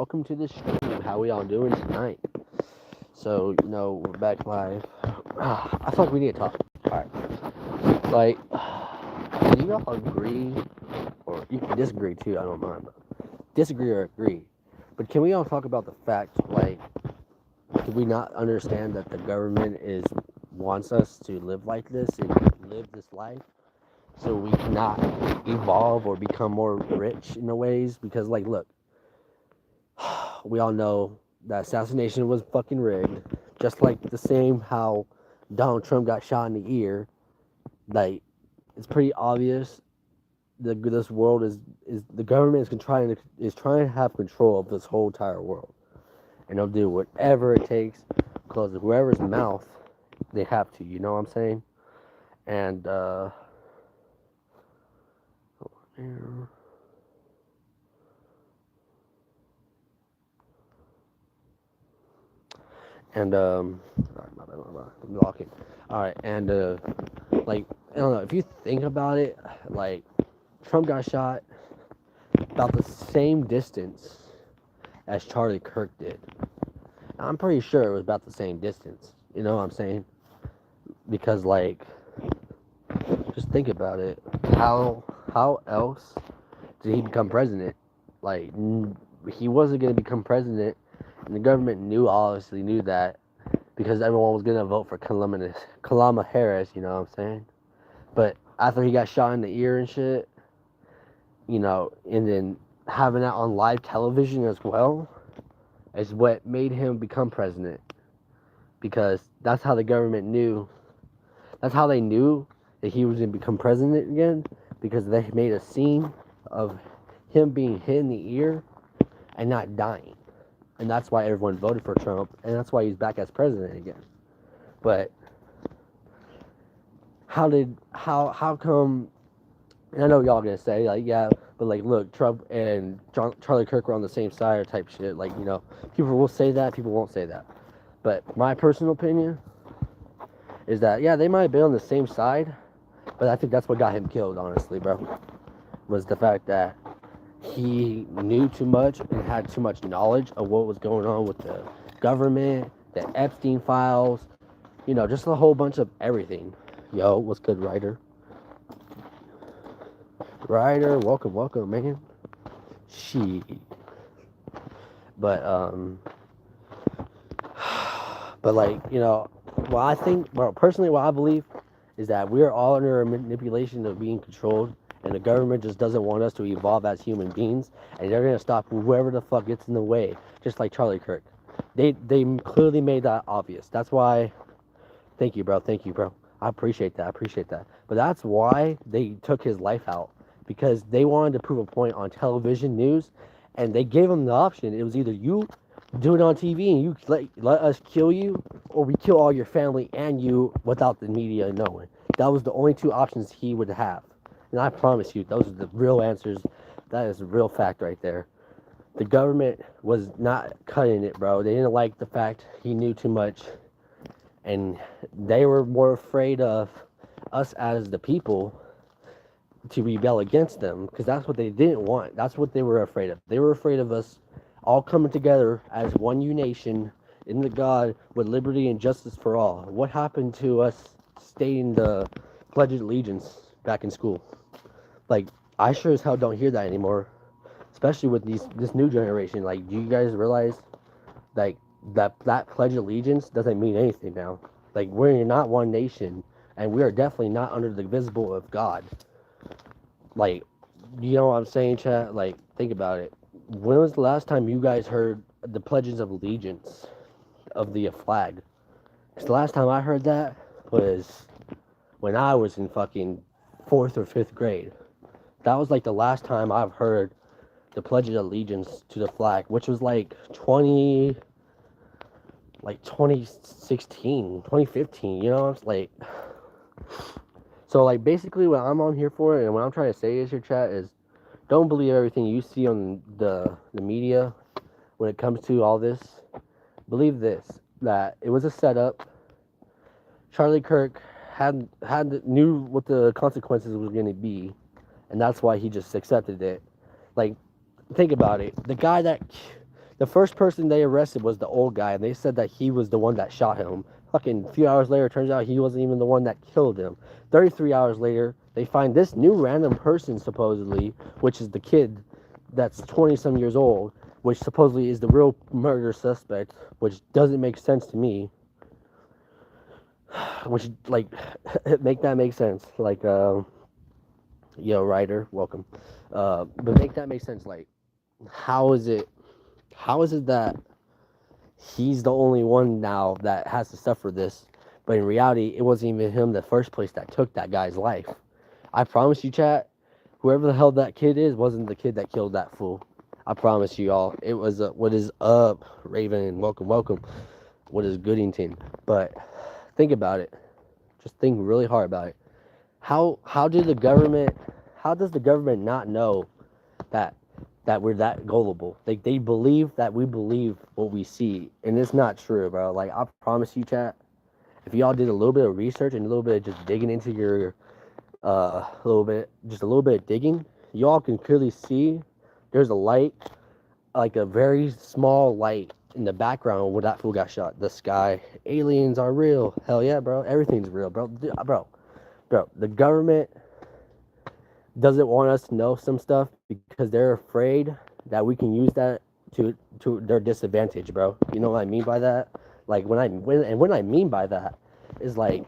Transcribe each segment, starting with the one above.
welcome to the stream. How we all doing tonight? So, we're back live. I feel like we need to talk. Alright. Like, do y'all agree, or you can disagree too, I don't mind. Disagree or agree. But can we all talk about the fact, like, do we not understand that the government wants us to live like this and live this life? So we cannot evolve or become more rich in the ways? Because, like, look, we all know that assassination was fucking rigged. Just like the same how Donald Trump got shot in the ear. Like, it's pretty obvious that this world is the government is trying to have control of this whole entire world, and they'll do whatever it takes, close whoever's mouth they have to. You know what I'm saying? And sorry, my bad, I'm blocking. All right, and like, I don't know if you think about it, like, Trump got shot about the same distance as Charlie Kirk did. I'm pretty sure it was about the same distance. You know what I'm saying? Because, like, just think about it. How else did he become president? Like, he wasn't going to become president, and the government obviously knew that, because everyone was going to vote for Kalama Harris, you know what I'm saying? But after he got shot in the ear and shit, and then having that on live television as well, is what made him become president. Because that's how the government knew. That's how they knew that he was going to become president again, because they made a scene of him being hit in the ear and not dying. And that's why everyone voted for Trump, and that's why he's back as president again. But how come, and I know y'all gonna say, like, yeah, but, like, look, Trump and Charlie Kirk were on the same side or type shit. Like, people will say that, people won't say that. But my personal opinion is that, yeah, they might have been on the same side, but I think that's what got him killed, honestly, bro. Was the fact that he knew too much and had too much knowledge of what was going on with the government, the Epstein files, just a whole bunch of everything. Yo, what's good, Ryder? Ryder, welcome, man. She. But, like, personally, what I believe is that we are all under a manipulation of being controlled, and the government just doesn't want us to evolve as human beings, and they're going to stop whoever the fuck gets in the way, just like Charlie Kirk. They clearly made that obvious. That's why, thank you, bro. I appreciate that. But that's why they took his life out, because they wanted to prove a point on television news, and they gave him the option. It was either you do it on TV and you let us kill you, or we kill all your family and you without the media knowing. That was the only two options he would have. And I promise you, those are the real answers. That is a real fact right there. The government was not cutting it, bro. They didn't like the fact he knew too much. And they were more afraid of us as the people to rebel against them, because that's what they didn't want. That's what they were afraid of. They were afraid of us all coming together as one nation in the God with liberty and justice for all. What happened to us stating the Pledge of Allegiance back in school? Like, I sure as hell don't hear that anymore, especially with this new generation. Like, do you guys realize, like, that Pledge of Allegiance doesn't mean anything now? Like, we're not one nation, and we are definitely not under the visible of God. Like, you know what I'm saying, chat? Like, think about it. When was the last time you guys heard the Pledges of Allegiance of the flag? Because the last time I heard that was when I was in fucking 4th or 5th grade. That was, like, the last time I've heard the Pledge of Allegiance to the flag, which was, like, 2016, 2015, it's like... So, like, basically what I'm on here for, and what I'm trying to say is, your chat, is don't believe everything you see on the media when it comes to all this. Believe this, that it was a setup. Charlie Kirk knew what the consequences was going to be, and that's why he just accepted it. Like, think about it. The guy that The first person they arrested was the old guy, and they said that he was the one that shot him. Fucking a few hours later, it turns out he wasn't even the one that killed him. 33 hours later, they find this new random person, supposedly, which is the kid that's 20 some years old, which supposedly is the real murder suspect, which doesn't make sense to me. Which, like, make that make sense. Like, yo, Ryder, welcome. But make that make sense. Like, how is it? How is it that he's the only one now that has to suffer this? But in reality, it wasn't even him in the first place that took that guy's life. I promise you, chat. Whoever the hell that kid is wasn't the kid that killed that fool. I promise you all. It was what is up, Raven? Welcome, welcome. What is Goodington? But think about it. Just think really hard about it. How does the government not know that we're that gullible? Like, they believe that we believe what we see, and it's not true, bro. Like, I promise you, chat. If y'all did a little bit of research and a little bit of just digging into your a little bit of digging, y'all can clearly see there's a light, like a very small light in the background where that fool got shot. The sky, aliens are real. Hell yeah, bro. Everything's real, bro. Bro. The government doesn't want us to know some stuff because they're afraid that we can use that to their disadvantage, bro. You know what I mean by that? Like, what I mean by that is like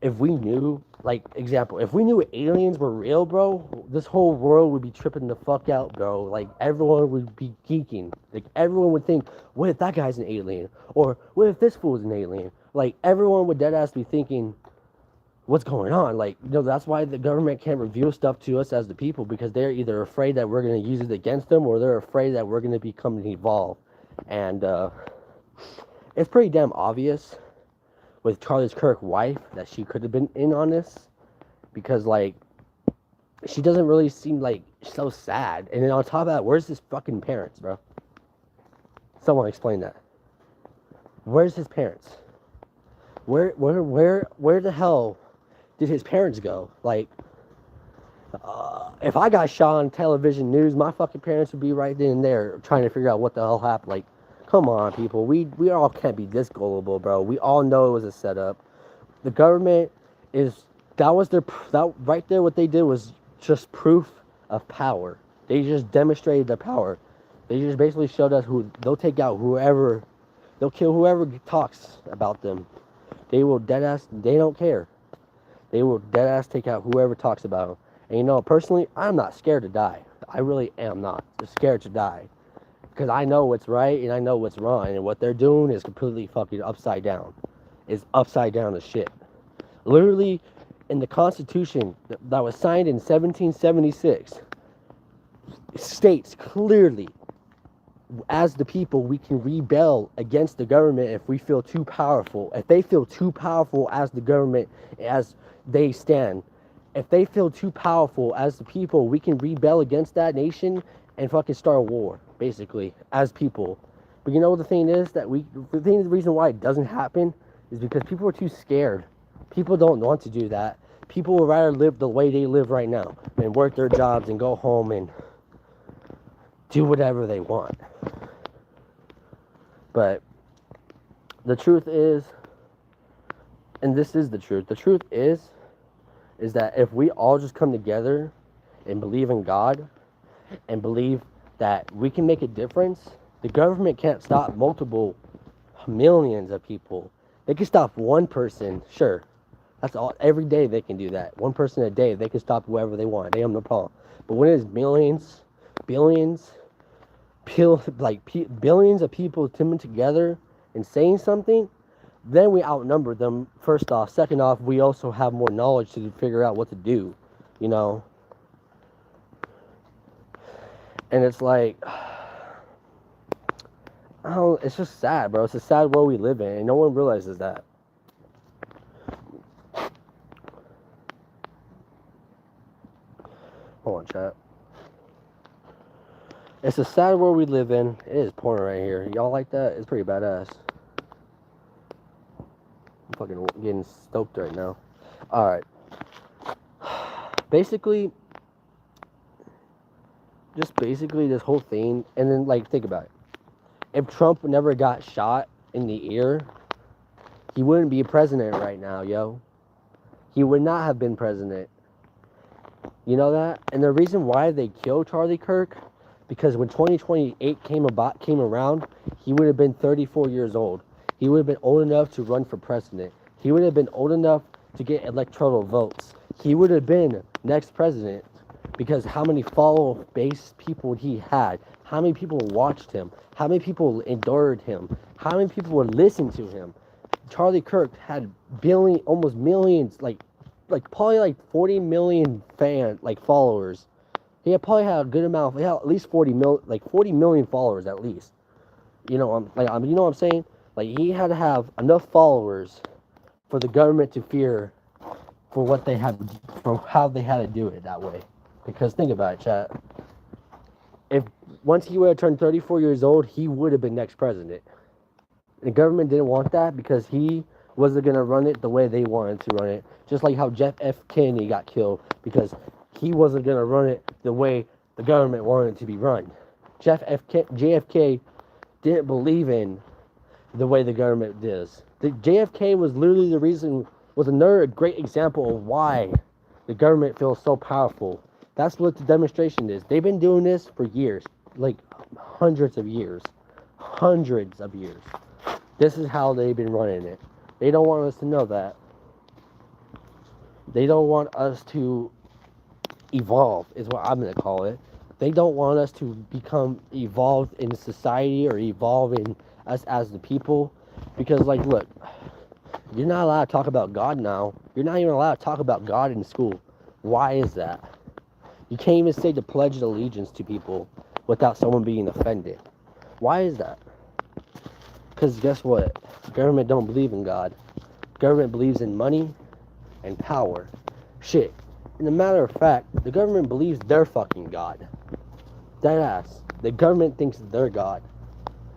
if we knew, like, example, if we knew aliens were real, bro, this whole world would be tripping the fuck out, bro. Like, everyone would be geeking. Like, everyone would think, what if that guy's an alien? Or what if this fool's an alien? Like, everyone would deadass be thinking, what's going on? Like, that's why the government can't reveal stuff to us as the people, because they're either afraid that we're going to use it against them, or they're afraid that we're going to become evolved. And it's pretty damn obvious with Charlie Kirk's wife that she could have been in on this, because, like, she doesn't really seem like so sad. And then on top of that, where's his fucking parents, bro? Someone explain that. Where's his parents? Where the hell did his parents go? Like, if I got shot on television news, my fucking parents would be right then and there trying to figure out what the hell happened. Like, come on, people. We all can't be this gullible, bro. We all know it was a setup. The government that right there, what they did was just proof of power. They just demonstrated their power. They just basically showed us they'll take out whoever, they'll kill whoever talks about them. They will deadass, they don't care. They will deadass take out whoever talks about them. And personally, I'm not scared to die. I really am not scared to die. Because I know what's right and I know what's wrong. And what they're doing is completely fucking upside down. It's upside down as shit. Literally, in the Constitution that was signed in 1776, states clearly, as the people, we can rebel against the government if we feel too powerful. If they feel too powerful as the government, as they stand, if they feel too powerful as the people, we can rebel against that nation and fucking start a war, basically, as people. But you know what the thing is? The reason why it doesn't happen is because people are too scared. People don't want to do that. People would rather live the way they live right now and work their jobs and go home and do whatever they want. But the truth is, and this is the truth is that if we all just come together and believe in God and believe that we can make a difference, the government can't stop multiple millions of people. They can stop one person, sure. That's all. Every day they can do that. One person a day, they can stop whoever they want. They have no problem. But when it's millions, billions of people coming together and saying something, then we outnumber them, first off. Second off, we also have more knowledge to figure out what to do, And it's like, it's just sad, bro. It's a sad world we live in, and no one realizes that. Hold on, chat. It's a sad world we live in. It is pouring right here. Y'all like that? It's pretty badass. I'm fucking getting stoked right now. Alright. Basically, just basically this whole thing, and then like think about it. If Trump never got shot in the ear, he wouldn't be president right now, yo. He would not have been president. You know that? And the reason why they killed Charlie Kirk, because when 2028 came around, he would have been 34 years old. He would have been old enough to run for president. He would have been old enough to get electoral votes. He would have been next president because how many follow-based people he had, how many people watched him, how many people endured him, how many people would listen to him. Charlie Kirk had almost millions, like probably like 40 million followers. He had probably had a good amount. He had at least 40 million followers at least. You know, you know what I'm saying? Like he had to have enough followers for the government to fear for what they have, for how they had to do it that way. Because think about it, chat. If once he would have turned 34 years old, he would have been next president. The government didn't want that because he wasn't going to run it the way they wanted to run it. Just like how Jeff F. Kennedy got killed because he wasn't going to run it the way the government wanted it to be run. JFK didn't believe in the way the government does. The JFK was literally was another great example of why the government feels so powerful. That's what the demonstration is. They've been doing this for years, like hundreds of years. This is how they've been running it. They don't want us to know that. They don't want us to evolve, is what I'm going to call it. They don't want us to become evolved in society or evolve in us as the people. Because, like, look, you're not allowed to talk about God now. You're not even allowed to talk about God in school. Why is that? You can't even say the Pledge of Allegiance to people without someone being offended. Why is that? Because guess what? Government don't believe in God. Government believes in money and power. Shit. And a matter of fact, the government believes they're fucking God. Dead ass. The government thinks they're God.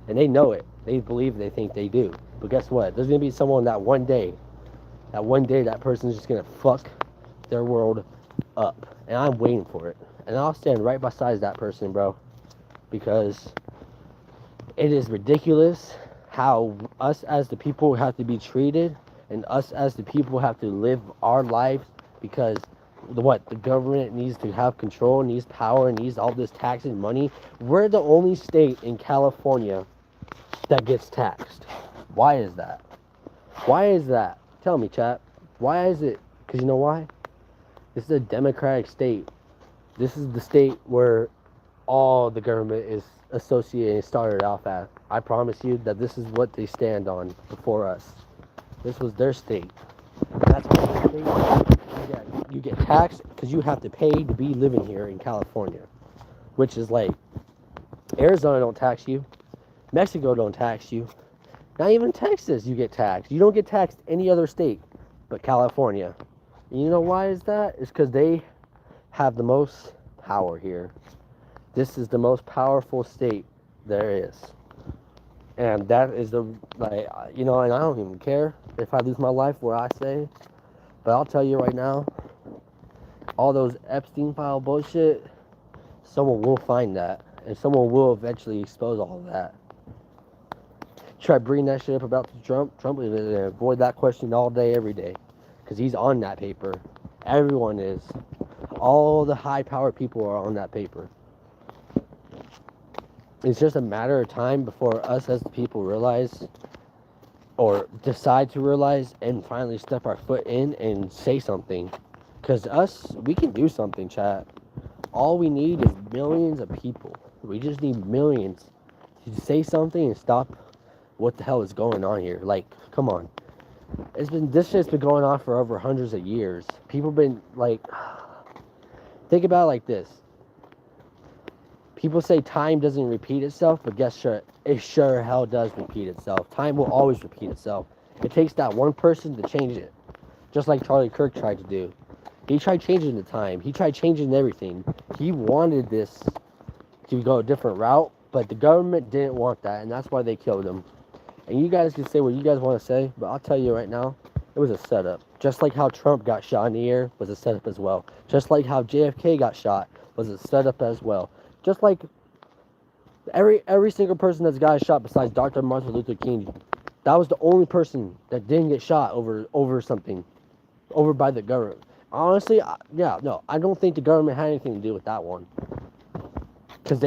And they know it. They think they do. But guess what? There's going to be someone that one day that person's just going to fuck their world up. And I'm waiting for it. And I'll stand right beside that person, bro. Because it is ridiculous how us as the people have to be treated and us as the people have to live our lives because the government needs to have control, needs power, needs all this tax and money. We're the only state in California that gets taxed. Why is that? Why is that? Tell me, chat. Why is it? Because you know why? This is a democratic state. This is the state where all the government is associated and started off at. I promise you that this is what they stand on before us. This was their state. That's why you get taxed because you have to pay to be living here in California. Which is like, Arizona don't tax you. Mexico don't tax you. Not even Texas you get taxed. You don't get taxed any other state but California. And you know why is that? It's because they have the most power here. This is the most powerful state there is. And that is and I don't even care if I lose my life where I say, but I'll tell you right now, all those Epstein file bullshit, someone will find that. And someone will eventually expose all of that. Try bringing that shit up about Trump is going to avoid that question all day, every day. Because he's on that paper. Everyone is. All the high-powered people are on that paper. It's just a matter of time before us as the people realize or decide to realize and finally step our foot in and say something. Because we can do something, chat. All we need is millions of people. We just need millions to say something and stop what the hell is going on here. Like, come on. This shit's been going on for over hundreds of years. People been like, think about it like this. People say time doesn't repeat itself, but it sure hell does repeat itself. Time will always repeat itself. It takes that one person to change it. Just like Charlie Kirk tried to do. He tried changing the time. He tried changing everything. He wanted this to go a different route, but the government didn't want that, and that's why they killed him. And you guys can say what you guys want to say, but I'll tell you right now, it was a setup. Just like how Trump got shot in the air was a setup as well. Just like how JFK got shot was a setup as well. Just like every single person that's got shot besides Dr. Martin Luther King, that was the only person that didn't get shot over something, over by the government. Honestly, yeah, no, I don't think the government had anything to do with that one. Because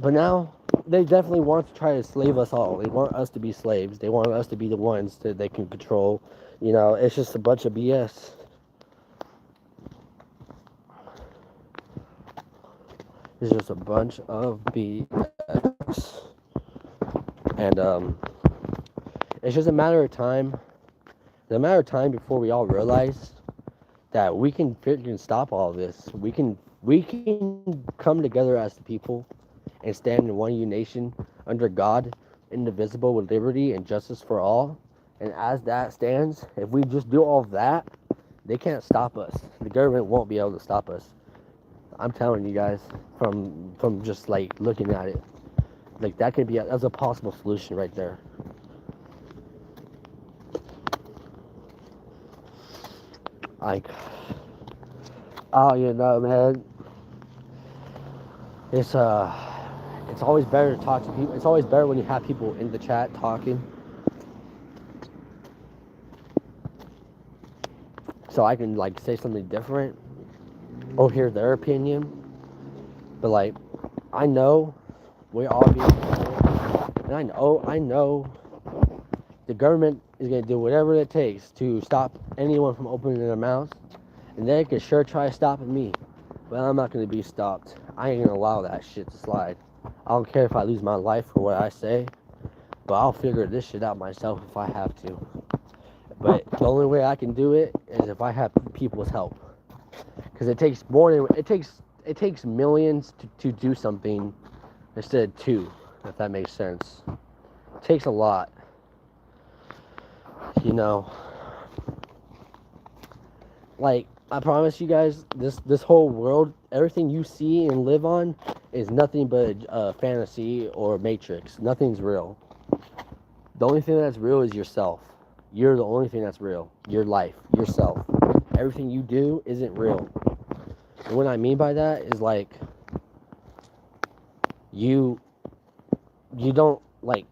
but now, they definitely want to try to slave us all. They want us to be slaves. They want us to be the ones that they can control. You know, it's just a bunch of BS. It's just a bunch of BS. And, it's just a matter of time. It's a matter of time before we all realize that we can freaking stop all this. We can come together as the people and stand in one nation under God, indivisible, with liberty and justice for all. And as that stands, if we just do all of that, they can't stop us. The government won't be able to stop us. I'm telling you guys, from just like looking at it, like that could be that's a possible solution right there. Like, oh, you know, man, it's always better to talk to people. It's always better when you have people in the chat talking, so I can like say something different or hear their opinion. But like, I know we're all being controlled, and I know the government is gonna do whatever it takes to stop anyone from opening their mouths, and they can sure try stopping me, but I'm not gonna be stopped. I ain't gonna allow that shit to slide. I don't care if I lose my life for what I say, but I'll figure this shit out myself if I have to. But the only way I can do it is if I have people's help, because it takes more than it takes millions to do something instead of two, if that makes sense. It takes a lot, you know. Like, I promise you guys, this whole world, everything you see and live on is nothing but fantasy or matrix. Nothing's real. The only thing that's real is yourself. You're the only thing that's real. Your life, yourself. Everything you do isn't real. And what I mean by that is like, you don't like,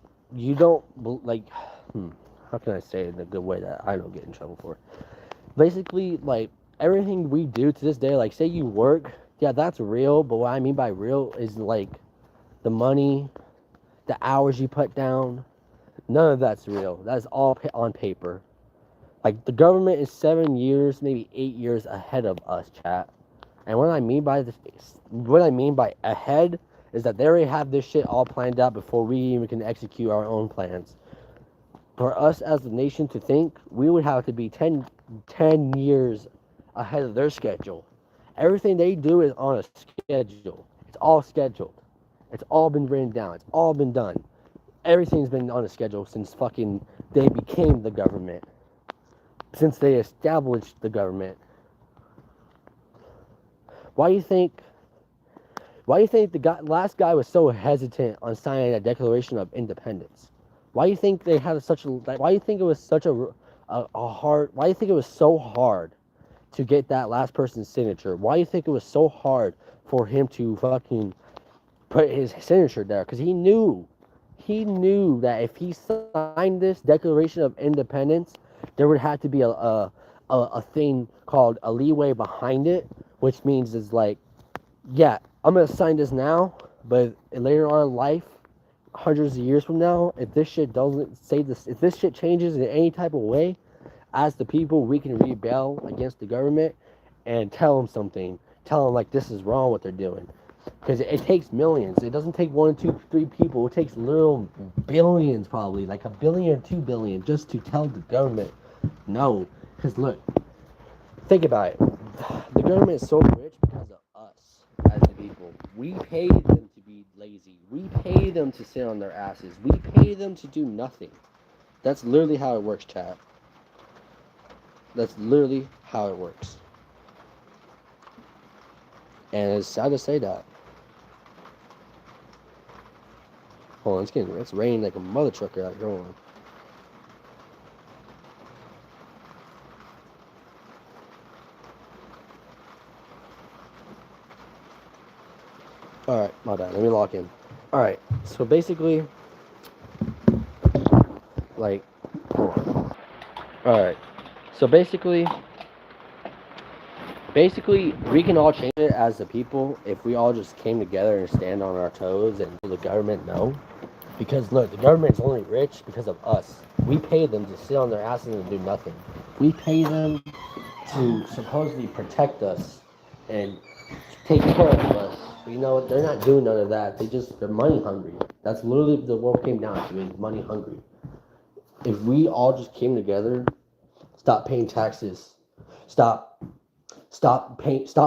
how can I say it in a good way that I don't get in trouble for? Basically, like, everything we do to this day, like, say you work, yeah, that's real, but what I mean by real is like the money, the hours you put down, none of that's real. That's all on paper. Like, the government is 7 years, maybe 8 years ahead of us, chat. And what I mean by ahead is that they already have this shit all planned out before we even can execute our own plans. For us as a nation to think, we would have to be 10 years ahead of their schedule. Everything they do is on a schedule. It's all scheduled. It's all been written down. It's all been done. Everything's been on a schedule since fucking they became the government. Since they established the government. Why do you think the last guy was so hesitant on signing that Declaration of Independence? Why do you think they had such a, like, why do you think it was such a hard, why do you think it was so hard to get that last person's signature? Why do you think it was so hard for him to fucking put his signature there? Because he knew that if he signed this Declaration of Independence, there would have to be a thing called a leeway behind it, which means is like, yeah, I'm gonna sign this now, but later on in life, hundreds of years from now, if this shit doesn't say this, if this shit changes in any type of way, as the people, we can rebel against the government and tell them something. Tell them like this is wrong what they're doing, because it takes millions. It doesn't take 1, 2, 3 people. It takes little billions, probably like 1 billion, 2 billion, just to tell the government no. Because look, think about it. The government is so rich because of us as the people. We pay them to be lazy. We pay them to sit on their asses. We pay them to do nothing. That's literally how it works, chat. That's literally how it works. And it's sad to say that. Hold on, it's raining like a mother trucker out here. Hold on. Alright, my bad. Let me lock in. Alright, so basically, like, hold on. Alright, so basically, we can all change it as the people if we all just came together and stand on our toes and let the government know. Because look, the government is only rich because of us. We pay them to sit on their asses and do nothing. We pay them to supposedly protect us and take care of us. But you know what? They're not doing none of that. They're money hungry. That's literally the world came down to, is money hungry. If we all just came together, stop paying taxes, stop stop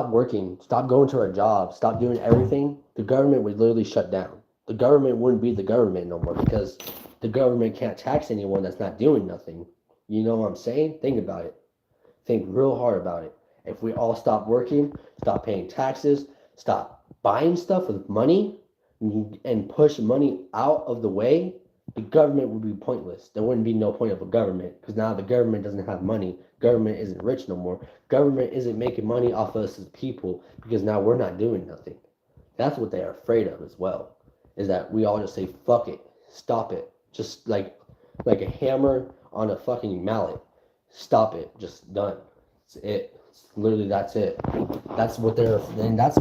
working, stop going to our jobs, stop doing everything, the government would literally shut down. The government wouldn't be the government no more because the government can't tax anyone that's not doing nothing. You know what I'm saying? Think about it. Think real hard about it. If we all stop working, stop paying taxes, stop buying stuff with money, and push money out of the way, the government would be pointless. There wouldn't be no point of a government because now the government doesn't have money. Government isn't rich no more. Government isn't making money off us as people because now we're not doing nothing. That's what they're afraid of as well. Is that we all just say fuck it, stop it, just like a hammer on a fucking mallet. Stop it, just done. It's it. Literally, that's it. That's what they're afraid of. That's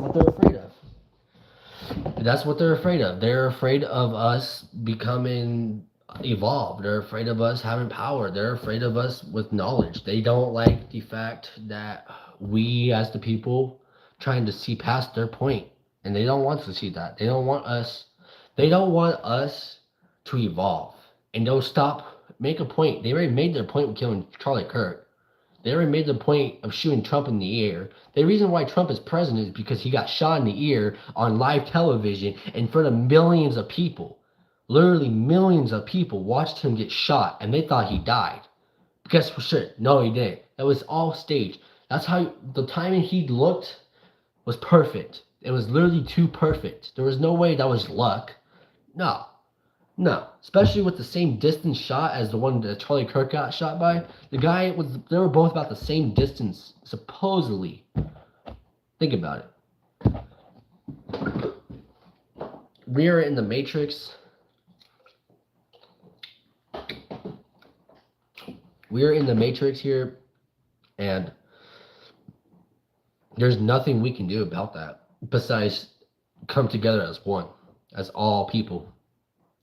what they're afraid of. They're afraid of us becoming evolved. They're afraid of us having power. They're afraid of us with knowledge. They don't like the fact that we, as the people, trying to see past their point, and they don't want to see that. They don't want us. They don't want us to evolve. And they'll stop. Make a point. They already made their point with killing Charlie Kirk. They already made the point of shooting Trump in the ear. The reason why Trump is president is because he got shot in the ear on live television in front of millions of people. Literally millions of people watched him get shot and they thought he died. Guess for sure, no he didn't. That was all staged. That's how the timing he looked was perfect. It was literally too perfect. There was no way that was luck. No, no, especially with the same distance shot as the one that Charlie Kirk got shot by. They were both about the same distance, supposedly. Think about it. We are in the Matrix. We are in the Matrix here, and there's nothing we can do about that besides come together as one, as all people.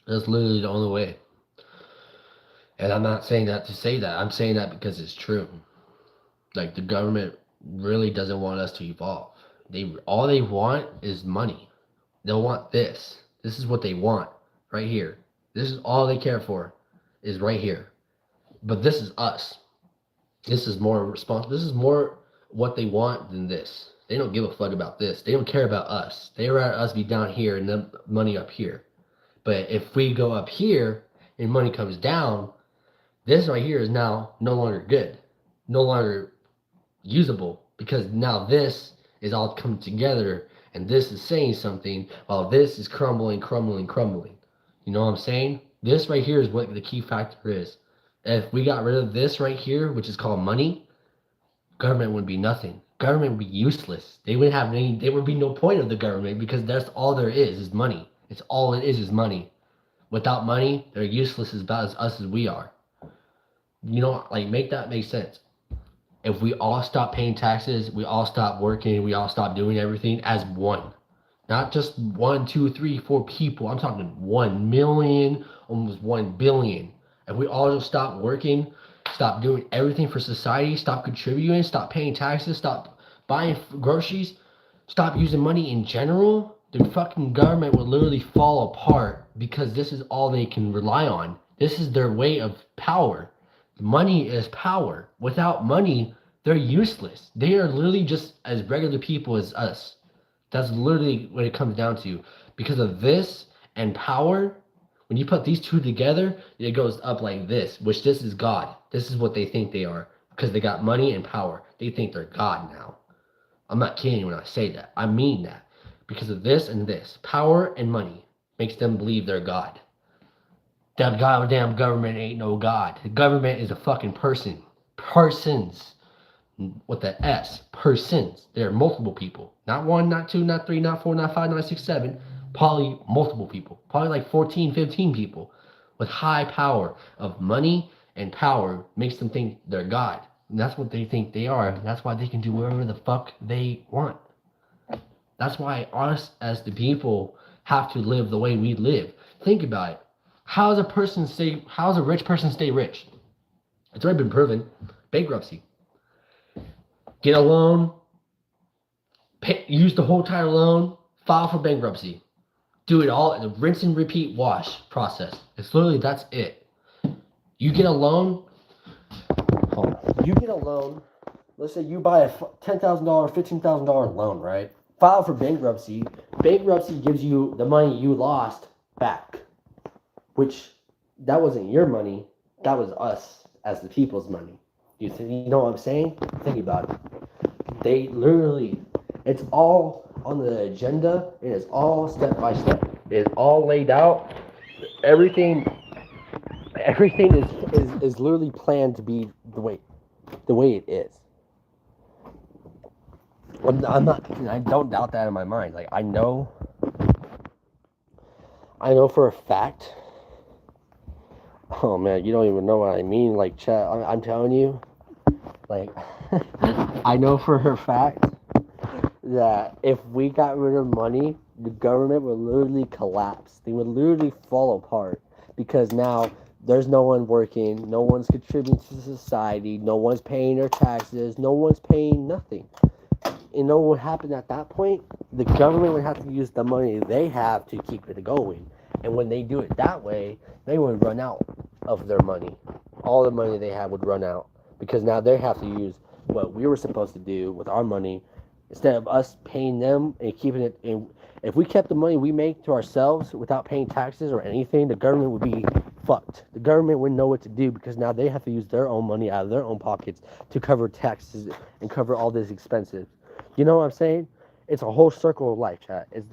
That's literally the only way. And I'm not saying that to say that. I'm saying that because it's true. Like, the government really doesn't want us to evolve. All they want is money. They'll want this. This is what they want right here. This is all they care for is right here. But this is us. This is more responsible. This is more what they want than this. They don't give a fuck about this. They don't care about us. They rather us be down here and the money up here. But if we go up here and money comes down, this right here is now no longer good, no longer usable, because now this is all coming together and this is saying something while this is crumbling. You know what I'm saying? This right here is what the key factor is. If we got rid of this right here, which is called money, government would be nothing. Government would be useless. There would be no point of the government because that's all there is money. It's all it is money. Without money, they're useless as about as us as we are. You know, like, make that make sense. If we all stop paying taxes, we all stop working, we all stop doing everything as one. Not just 1, 2, 3, 4 people. I'm talking 1 million, almost 1 billion. If we all just stop working, stop doing everything for society, stop contributing, stop paying taxes, stop buying groceries, stop using money in general, the fucking government would literally fall apart because this is all they can rely on. This is their way of power. Money is power. Without money, they're useless. They are literally just as regular people as us. That's literally what it comes down to. Because of this and power, when you put these two together, it goes up like this, which this is God. This is what they think they are because they got money and power. They think they're God now. I'm not kidding when I say that. I mean that. Because of this and this. Power and money makes them believe they're God. That goddamn government ain't no God. The government is a fucking person. Persons. with the S, persons. There are multiple people. Not one, not two, not three, not four, not five, not six, seven. Probably multiple people. Probably like 14, 15 people with high power of money and power makes them think they're God. And that's what they think they are. And that's why they can do whatever the fuck they want. That's why us as the people have to live the way we live. Think about it. How does a rich person stay rich? It's already been proven. Bankruptcy. Get a loan, use the whole entire loan, file for bankruptcy. Do it all, the rinse and repeat wash process. It's literally, that's it. You get a loan, let's say you buy a $10,000, $15,000 loan, right? File for bankruptcy. Bankruptcy gives you the money you lost back, which that wasn't your money, that was us as the people's money. You know what I'm saying? Think about it. They literally, it's all on the agenda, and it's all step by step. It's all laid out. Everything is literally planned to be the way it is. I'm not. I don't doubt that in my mind. Like I know for a fact. Oh man, you don't even know what I mean. Like chat, I'm telling you. Like I know for a fact that if we got rid of money, the government would literally collapse. They would literally fall apart because now there's no one working, no one's contributing to society, no one's paying their taxes, no one's paying nothing. You know what happened at that point? The government would have to use the money they have to keep it going. And when they do it that way, they would run out of their money. All the money they have would run out because now they have to use what we were supposed to do with our money instead of us paying them and keeping it in. If we kept the money we make to ourselves without paying taxes or anything, the government would be fucked. The government wouldn't know what to do because now they have to use their own money out of their own pockets to cover taxes and cover all this expenses. You know what I'm saying? It's a whole circle of life, chat. It's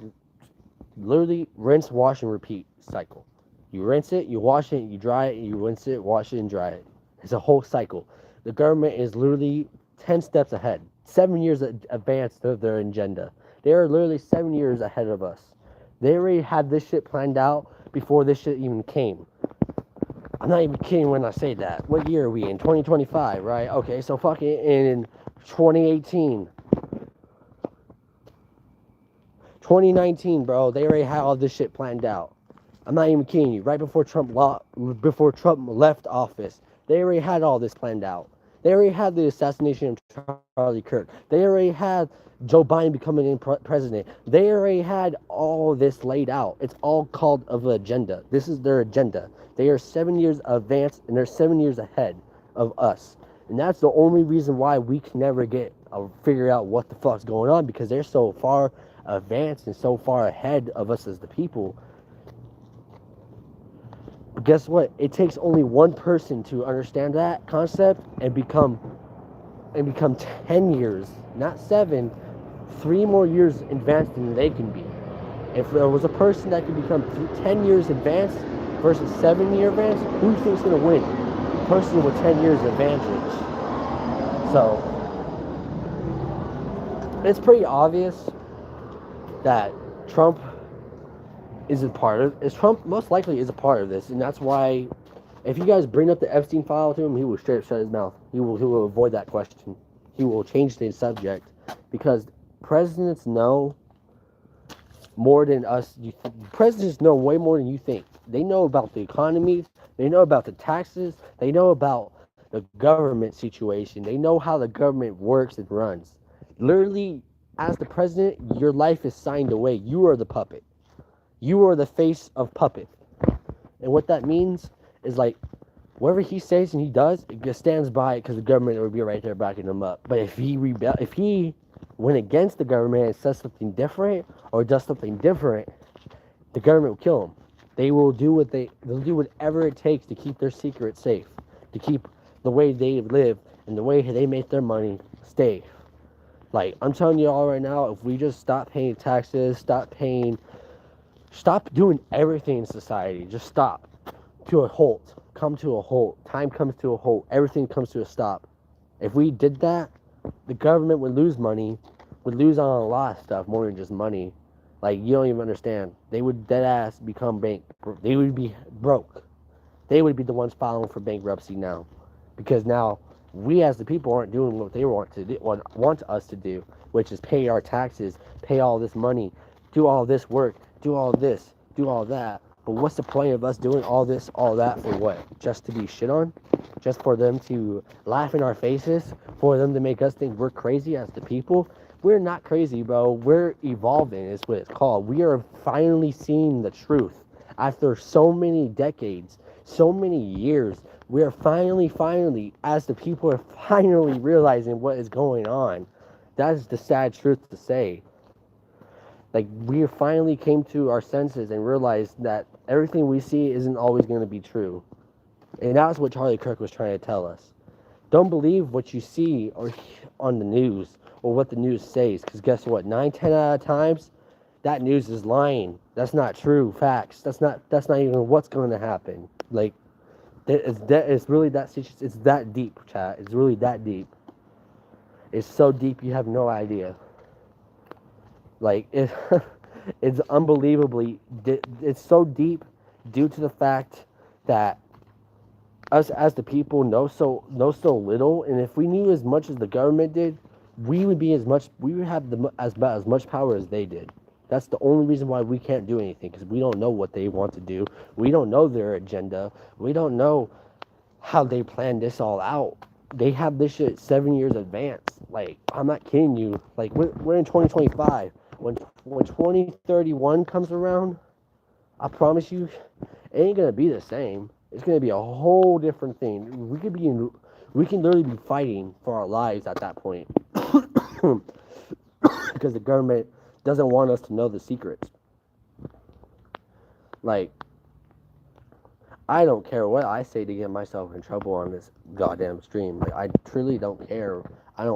literally rinse, wash, and repeat cycle. You rinse it, you wash it, you dry it, you rinse it, wash it, and dry it. It's a whole cycle. The government is literally 10 steps ahead, 7 years advanced of their agenda. They are literally 7 years ahead of us. They already had this shit planned out before this shit even came. I'm not even kidding when I say that. What year are we in? 2025, right? Okay, so fucking in 2018. 2019, bro, they already had all this shit planned out. I'm not even kidding you. Right before Trump left office, they already had all this planned out. They already had the assassination of Charlie Kirk. They already had Joe Biden becoming president. They already had all this laid out. It's all called of an agenda. This is their agenda. They are 7 years advanced, and they're 7 years ahead of us. And that's the only reason why we can never figure out what the fuck's going on, because they're so far advanced and so far ahead of us as the people. But guess what? It takes only one person to understand that concept and become 10 years, not 7, 3 more years advanced than they can be. If there was a person that could become 10 years advanced versus 7-year advanced, who do you think is going to win? The person with 10 years advantage. So it's pretty obvious that Trump most likely is a part of this, and that's why if you guys bring up the Epstein file to him, he will straight up shut his mouth. He will avoid that question. He will change the subject, because presidents know more than us. Presidents know way more than you think. They know about the economy. They know about the taxes. They know about the government situation. They know how the government works and runs. Literally, as the president, your life is signed away. You are the puppet. You are the face of puppet. And what that means is, like, whatever he says and he does, it just stands by it because the government will be right there backing him up. But if he went against the government and says something different or does something different, the government will kill him. They'll do whatever it takes to keep their secret safe, to keep the way they live and the way they make their money safe. Like, I'm telling you all right now, if we just stop paying taxes, stop doing everything in society, just stop to a halt, come to a halt, time comes to a halt, everything comes to a stop. If we did that, the government would lose money, would lose on a lot of stuff more than just money. Like, you don't even understand. They would dead ass become bank. They would be broke. They would be the ones filing for bankruptcy now, because now we as the people aren't doing what they want to do, want us to do, which is pay our taxes, pay all this money, do all this work, do all this, do all that. But what's the point of us doing all this, all that for what? Just to be shit on? Just for them to laugh in our faces? For them to make us think we're crazy as the people? We're not crazy, bro. We're evolving, is what it's called. We are finally seeing the truth. After so many decades, so many years, we are finally, as the people are finally realizing what is going on. That is the sad truth to say. Like, we finally came to our senses and realized that everything we see isn't always going to be true. And that's what Charlie Kirk was trying to tell us. Don't believe what you see or on the news or what the news says, because guess what? 9, 10 out of times, that news is lying. That's not true facts. That's not even what's going to happen. Like, it's really that. It's that deep, chat. It's really that deep. It's so deep you have no idea. Like, it's unbelievably. It's so deep due to the fact that us as the people know so little, and if we knew as much as the government did, we would have as much power as they did. That's the only reason why we can't do anything, because we don't know what they want to do. We don't know their agenda. We don't know how they plan this all out. They have this shit 7 years advance. Like, I'm not kidding you. Like, we're in 2025. When 2031 comes around, I promise you, it ain't gonna be the same. It's gonna be a whole different thing. We can literally be fighting for our lives at that point, because the government doesn't want us to know the secrets. Like, I don't care what I say to get myself in trouble on this goddamn stream. Like, I truly don't care. I'm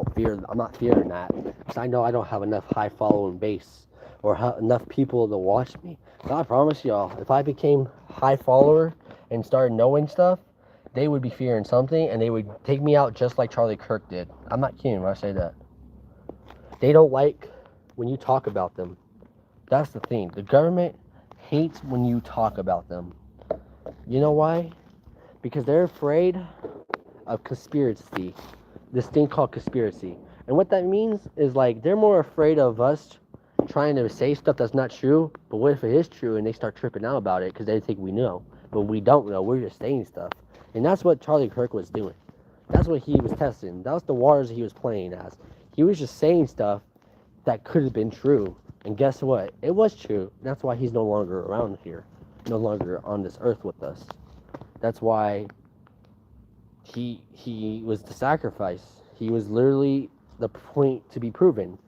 not fearing that, because I know I don't have enough high following base or enough people to watch me. But I promise y'all, if I became high follower and started knowing stuff, they would be fearing something, and they would take me out just like Charlie Kirk did. I'm not kidding when I say that. They don't like when you talk about them. That's the thing. The government hates when you talk about them. You know why? Because they're afraid of conspiracy. This thing called conspiracy. And what that means is, like, they're more afraid of us trying to say stuff that's not true. But what if it is true and they start tripping out about it because they think we know? But we don't know. We're just saying stuff. And that's what Charlie Kirk was doing. That's what he was testing. That was the waters he was playing as. He was just saying stuff that could have been true. And guess what? It was true. That's why he's no longer around here. No longer on this earth with us. That's why he was the sacrifice. He was literally the point to be proven.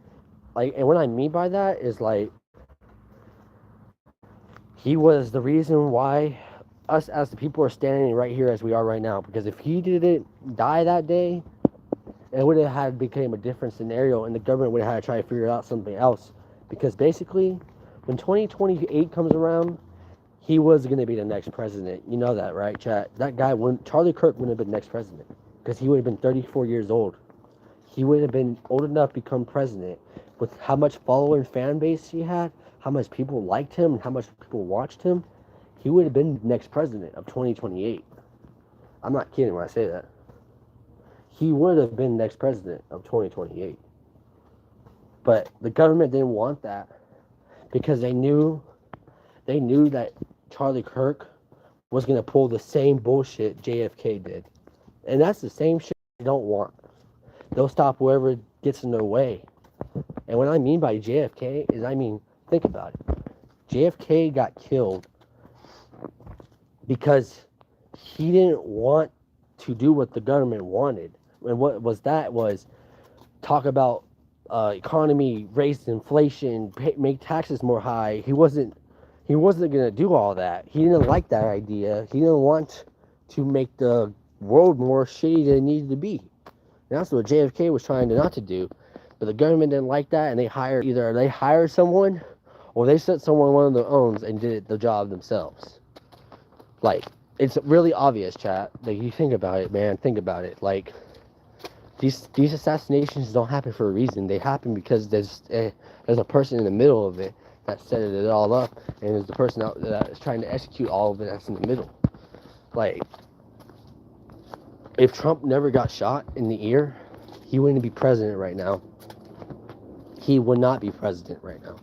Like, and what I mean by that is, like, he was the reason why us as the people are standing right here as we are right now. Because if he didn't die that day, it would have had became a different scenario, and the government would have had to try to figure out something else. Because basically, when 2028 comes around, he was going to be the next president. You know that, right, chat? That guy, Charlie Kirk wouldn't have been next president, because he would have been 34 years old. He would have been old enough to become president. With how much following fan base he had, how much people liked him, and how much people watched him, he would have been next president of 2028. I'm not kidding when I say that. He would have been next president of 2028. But the government didn't want that, because they knew that Charlie Kirk was going to pull the same bullshit JFK did. And that's the same shit they don't want. They'll stop whoever gets in their way. And what I mean by JFK is, think about it. JFK got killed because he didn't want to do what the government wanted. And what was that was talk about economy, raise inflation, make taxes more high. He wasn't going to do all that. He didn't like that idea. He didn't want to make the world more shitty than it needed to be. And that's what JFK was trying not to do. But the government didn't like that, and they hired someone, or they sent someone one of their own and did the job themselves. Like, it's really obvious, chat. Like, you think about it, man. Think about it. Like, These assassinations don't happen for a reason. They happen because there's a person in the middle of it that set it all up, and there's the person out that is trying to execute all of it that's in the middle. Like, if Trump never got shot in the ear, he wouldn't be president right now. He would not be president right now.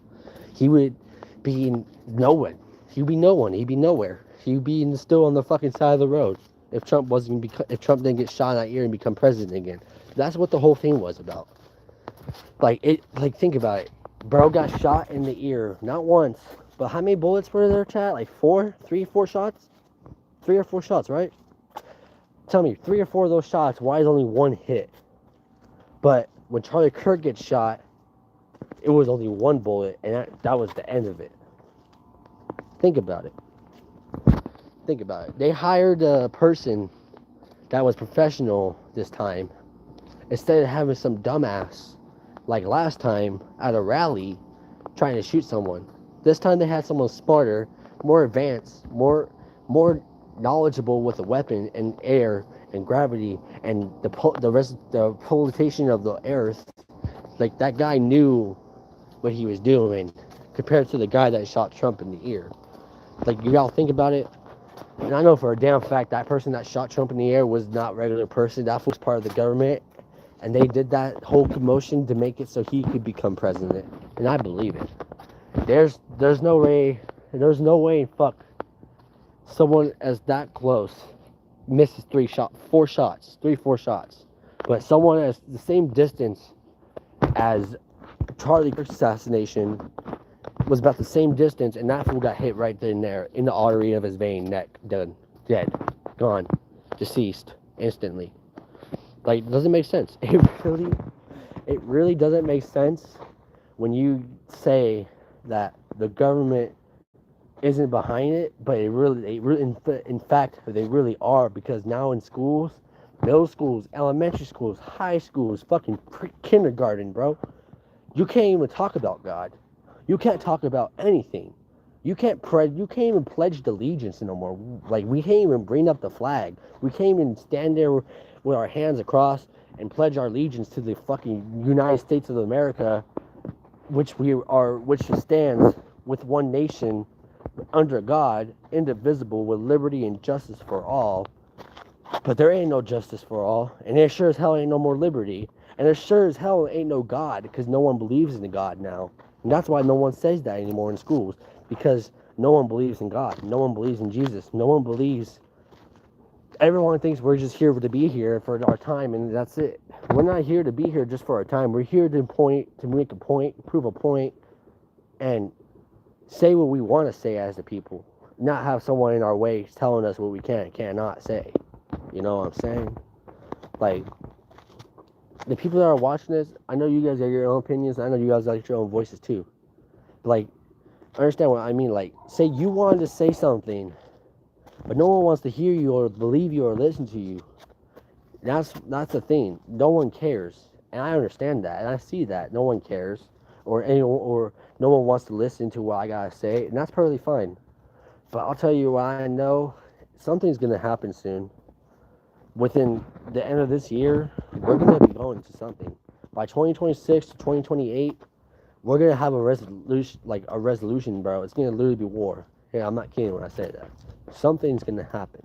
He would be no one. He'd be no one. He'd be nowhere. He'd be still on the fucking side of the road if Trump didn't get shot in that ear and become president again. That's what the whole thing was about. Like, think about it. Bro got shot in the ear, not once, but how many bullets were there, chat? Like 4 shots? 3 or 4 shots, right? Tell me, 3 or 4 of those shots, why is only one hit? But when Charlie Kirk gets shot, it was only 1 bullet, and that was the end of it. Think about it. Think about it. They hired a person that was professional this time, instead of having some dumbass, like last time, at a rally, trying to shoot someone. This time they had someone smarter, more advanced, more knowledgeable with a weapon and air and gravity and the polarization of the earth. Like, that guy knew what he was doing compared to the guy that shot Trump in the ear. Like, you gotta think about it. And I know for a damn fact that person that shot Trump in the air was not a regular person. That was part of the government. And they did that whole commotion to make it so he could become president. And I believe it. There's no way fuck someone as that close misses 4 shots. But someone as the same distance as Charlie Kirk's assassination was about the same distance, and that fool got hit right then and there in the artery of his vein, neck, done, dead, gone, deceased instantly. Like, it doesn't make sense. It really doesn't make sense when you say that the government isn't behind it, but in fact, they really are, because now in schools, middle schools, elementary schools, high schools, fucking kindergarten, bro, you can't even talk about God. You can't talk about anything. You can't even pledge allegiance no more. Like, we can't even bring up the flag. We can't even stand there with our hands across and pledge our allegiance to the fucking United States of America, which stands with one nation under God, indivisible, with liberty and justice for all. But there ain't no justice for all, and there sure as hell ain't no more liberty, and there sure as hell ain't no God, because no one believes in God now. And that's why no one says that anymore in schools, because no one believes in God. No one believes in Jesus. No one believes. Everyone thinks we're just here to be here for our time, and that's it. We're not here to be here just for our time. We're here to make a point, prove a point, and say what we want to say as the people. Not have someone in our way telling us what we can and cannot say. You know what I'm saying? Like, the people that are watching this, I know you guys have your own opinions. I know you guys like your own voices too. Like, understand what I mean? Like, say you wanted to say something, but no one wants to hear you or believe you or listen to you. That's the thing. No one cares, and I understand that, and I see that no one cares, or no one wants to listen to what I gotta say, and that's perfectly fine. But I'll tell you what I know: something's gonna happen soon. Within the end of this year, we're going to be going to something. By 2026 to 2028, we're going to have a resolution, bro. It's going to literally be war. Yeah, I'm not kidding when I say that. Something's going to happen.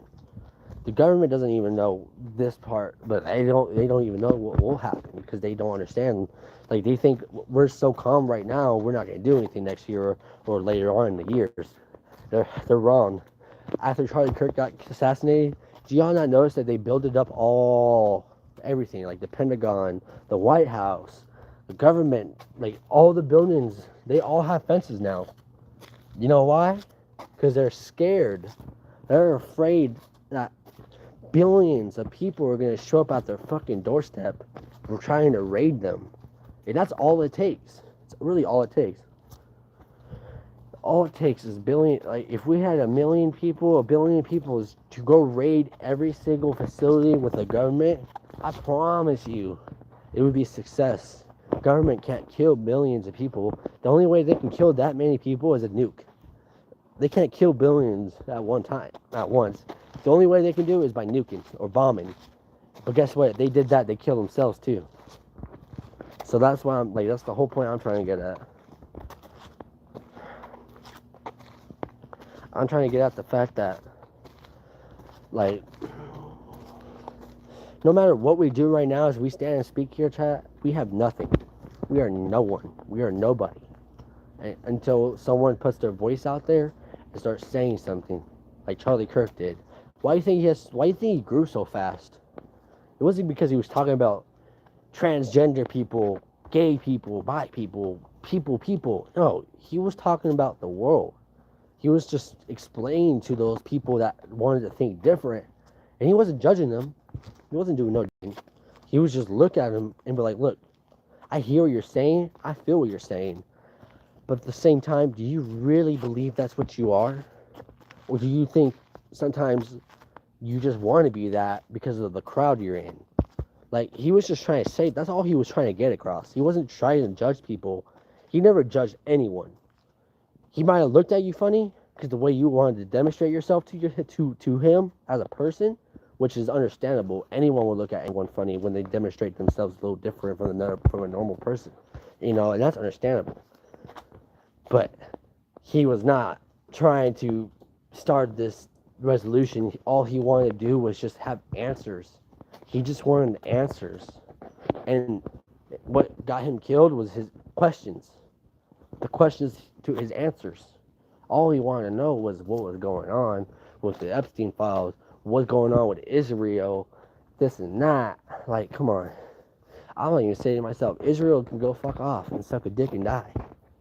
The government doesn't even know this part, but they don't even know what will happen, because they don't understand. Like, they think we're so calm right now, we're not going to do anything next year or later on in the years. They're wrong. After Charlie Kirk got assassinated, do y'all not notice that they built up everything, like the Pentagon, the White House, the government, like all the buildings, they all have fences now. You know why? Because they're scared. They're afraid that billions of people are going to show up at their fucking doorstep. We're trying to raid them. And that's all it takes. It's really all it takes. All it takes is billion. Like, if we had 1 billion people is to go raid every single facility with the government, I promise you, it would be a success. Government can't kill billions of people. The only way they can kill that many people is a nuke. They can't kill billions at once. The only way they can do it is by nuking or bombing. But guess what? They did that. They killed themselves too. So that's why I'm like, that's the whole point I'm trying to get at. I'm trying to get at the fact that, like, no matter what we do right now, as we stand and speak here, chat, we have nothing. We are no one. We are nobody. And until someone puts their voice out there and starts saying something, like Charlie Kirk did. Why do you think he grew so fast? It wasn't because he was talking about transgender people, gay people, bi people, people. No, he was talking about the world. He was just explaining to those people that wanted to think different, and he wasn't judging them. He wasn't doing no judging. He was just look at him and be like, look, I hear what you're saying. I feel what you're saying. But at the same time, do you really believe that's what you are? Or do you think sometimes you just want to be that because of the crowd you're in? Like, he was just trying to say, that's all he was trying to get across. He wasn't trying to judge people. He never judged anyone. He might have looked at you funny because the way you wanted to demonstrate yourself to him as a person, which is understandable. Anyone would look at anyone funny when they demonstrate themselves a little different from a normal person, and that's understandable. But he was not trying to start this resolution. All he wanted to do was just have answers. He just wanted answers, and what got him killed was his questions. The questions to his answers. All he wanted to know was what was going on with the Epstein files, what's going on with Israel, this and that. Like, come on. I don't even say to myself, Israel can go fuck off and suck a dick and die.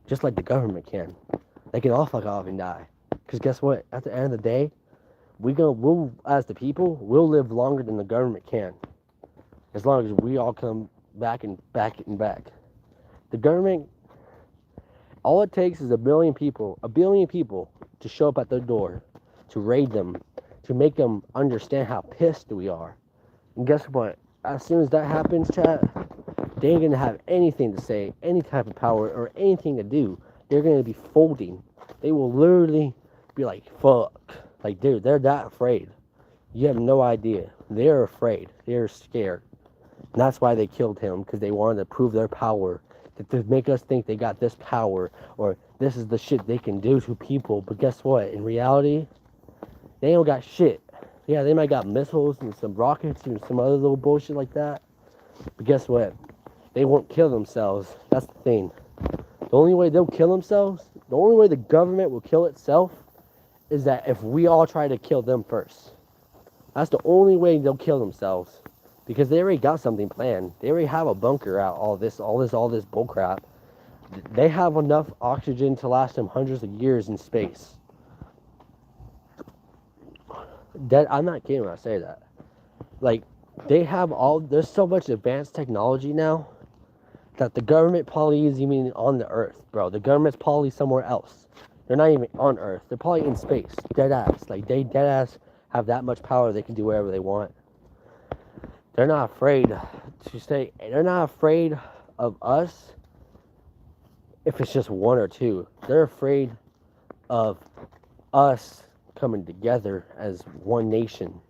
Just like the government can. They can all fuck off and die. Because guess what? At the end of the day, we'll, as the people, we'll live longer than the government can. As long as we all come back and back and back. The government, all it takes is a billion people to show up at their door, to raid them, to make them understand how pissed we are. And guess what? As soon as that happens, chat, they ain't gonna have anything to say, any type of power, or anything to do. They're gonna be folding. They will literally be like, fuck. Like, dude, they're that afraid. You have no idea. They're afraid. They're scared. And that's why they killed him, because they wanted to prove their power. To make us think they got this power, or this is the shit they can do to people. But guess what? In reality, they don't got shit. Yeah, they might got missiles and some rockets and some other little bullshit like that. But guess what? They won't kill themselves. That's the thing. The only way they'll kill themselves, the only way the government will kill itself, is that if we all try to kill them first. That's the only way they'll kill themselves. Because they already got something planned. They already have a bunker out, all this bullcrap. They have enough oxygen to last them hundreds of years in space. I'm not kidding when I say that. Like, there's so much advanced technology now that the government probably isn't even on the Earth, bro. The government's probably somewhere else. They're not even on Earth. They're probably in space. Dead ass. Like, they dead ass have that much power they can do whatever they want. They're not afraid they're not afraid of us if it's just one or two. They're afraid of us coming together as one nation.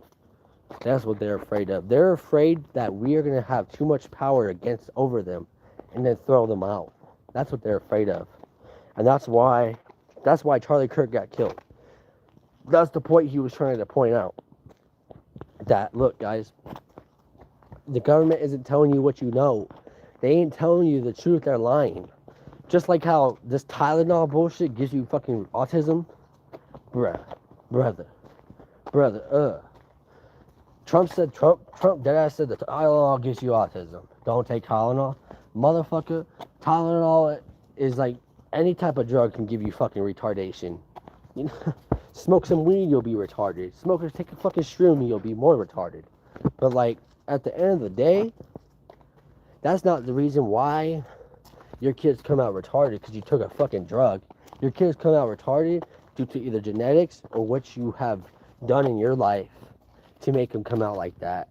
That's what they're afraid of. They're afraid that we are going to have too much power over them and then throw them out. That's what they're afraid of. And that's why Charlie Kirk got killed. That's the point he was trying to point out. That, look, guys, the government isn't telling you what you know. They ain't telling you the truth. They're lying. Just like how this Tylenol bullshit gives you fucking autism. Brother. Trump deadass said that Tylenol gives you autism. Don't take Tylenol. Motherfucker, Tylenol is like any type of drug can give you fucking retardation. You know, smoke some weed, you'll be retarded. Take a fucking shroom, you'll be more retarded. But like, at the end of the day, that's not the reason why your kids come out retarded because you took a fucking drug. Your kids come out retarded due to either genetics or what you have done in your life to make them come out like that.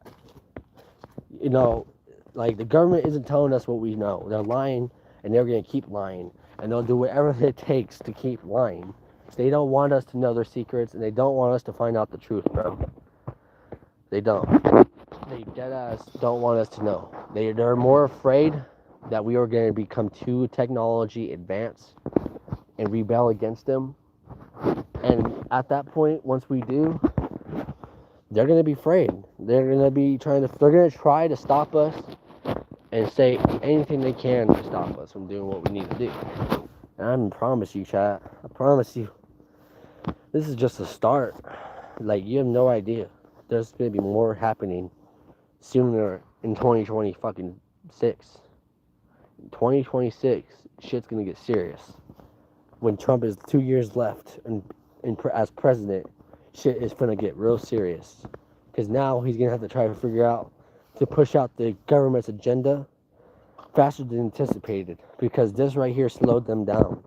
You know, like, the government isn't telling us what we know. They're lying, and they're going to keep lying. And they'll do whatever it takes to keep lying. They don't want us to know their secrets, and they don't want us to find out the truth, bro. They don't. They deadass don't want us to know. They're more afraid that we are going to become too technology advanced and rebel against them. And at that point, once we do, they're going to be afraid. They're going to be they're going to try to stop us and say anything they can to stop us from doing what we need to do. And I promise you, chat, I promise you, this is just a start. Like, you have no idea. There's going to be more happening sooner in 2020 fucking 6. 2026, shit's going to get serious. When Trump is 2 years left and as president, shit is going to get real serious. Because now he's going to have to try to figure out to push out the government's agenda faster than anticipated. Because this right here slowed them down.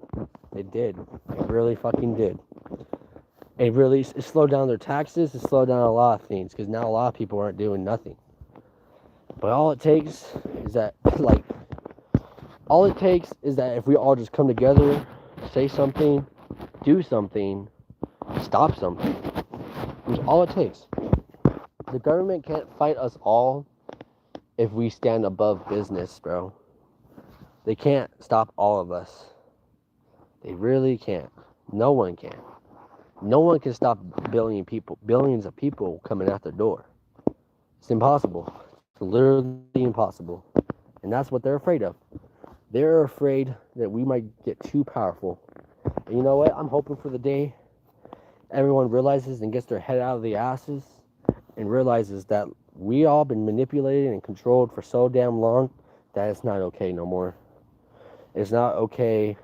It did. It really fucking did. It slowed down their taxes. It slowed down a lot of things. Because now a lot of people aren't doing nothing. But all it takes is that, if we all just come together, say something, do something, stop something. That's all it takes. The government can't fight us all if we stand above business, bro. They can't stop all of us. They really can't. No one can. No one can stop billions of people coming out the door. It's impossible. It's literally impossible. And that's what they're afraid of. They're afraid that we might get too powerful. And you know what? I'm hoping for the day everyone realizes and gets their head out of the asses and realizes that we all been manipulated and controlled for so damn long that it's not okay no more. It's not okay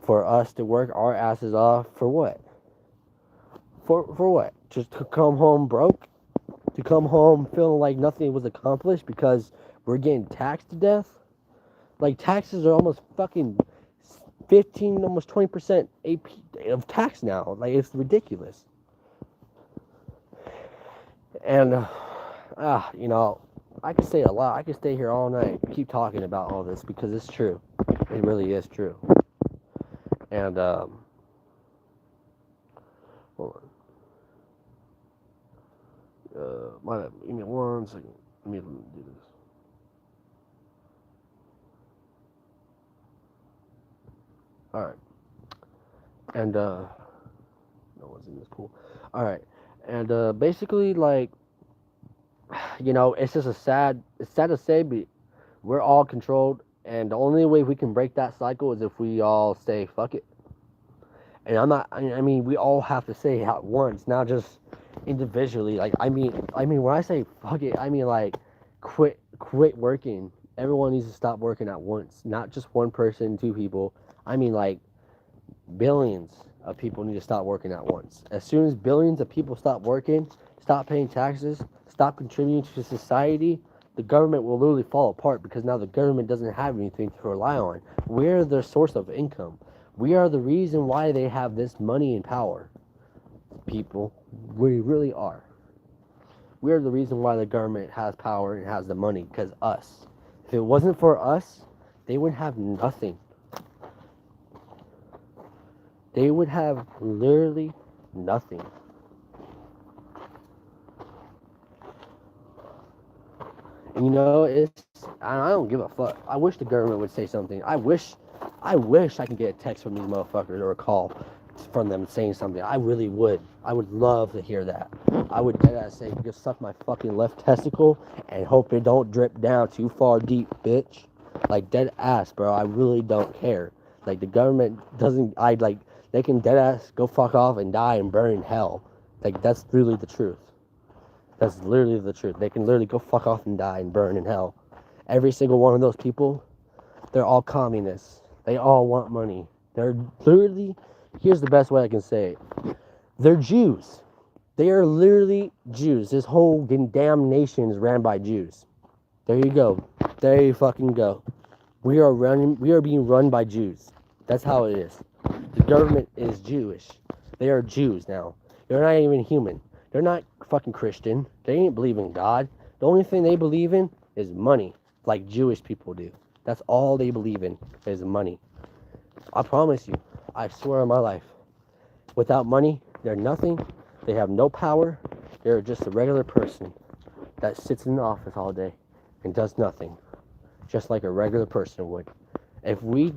for us to work our asses off for what? For what? Just to come home broke? To come home feeling like nothing was accomplished because we're getting taxed to death? Like, taxes are almost fucking 15, almost 20% AP of tax now. Like, it's ridiculous. And, you know, I could say a lot. I could stay here all night, keep talking about all this because it's true. It really is true. And, hold on. Give me 1 second. Let me do this. Alright. And, no one's in this pool. Alright. And, basically, like, you know, it's just it's sad to say, but we're all controlled, and the only way we can break that cycle is if we all say, fuck it. And I mean, we all have to say it at once, not just individually. Like, I mean, when I say fuck it, I mean, like, quit working. Everyone needs to stop working at once, not just one person, 2 people. I mean, like, billions of people need to stop working at once. As soon as billions of people stop working, stop paying taxes, stop contributing to society, the government will literally fall apart because now the government doesn't have anything to rely on. We're their source of income. We are the reason why they have this money and power. People, we really are. We're the reason why the government has power and has the money, because us. If it wasn't for us, they would have nothing. They would have literally nothing. And you know, I don't give a fuck. I wish the government would say something. I wish I can get a text from these motherfuckers or a call from them saying something. I really would. I would love to hear that. I would say, just suck my fucking left testicle and hope it don't drip down too far deep, bitch. Like, dead ass, bro. I really don't care. Like, the government doesn't, they can dead ass go fuck off and die and burn in hell. Like, that's really the truth. That's literally the truth. They can literally go fuck off and die and burn in hell. Every single one of those people, they're all communists. They all want money. They're literally, here's the best way I can say it. They're Jews. They are literally Jews. This whole damn nation is ran by Jews. There you go. There you fucking go. We are being run by Jews. That's how it is. The government is Jewish. They are Jews now. They're not even human. They're not fucking Christian. They ain't believe in God. The only thing they believe in is money, like Jewish people do. That's all they believe in is money. I promise you. I swear on my life. Without money, they're nothing. They have no power. They're just a regular person. that sits in the office all day and does nothing, just like a regular person would. If we,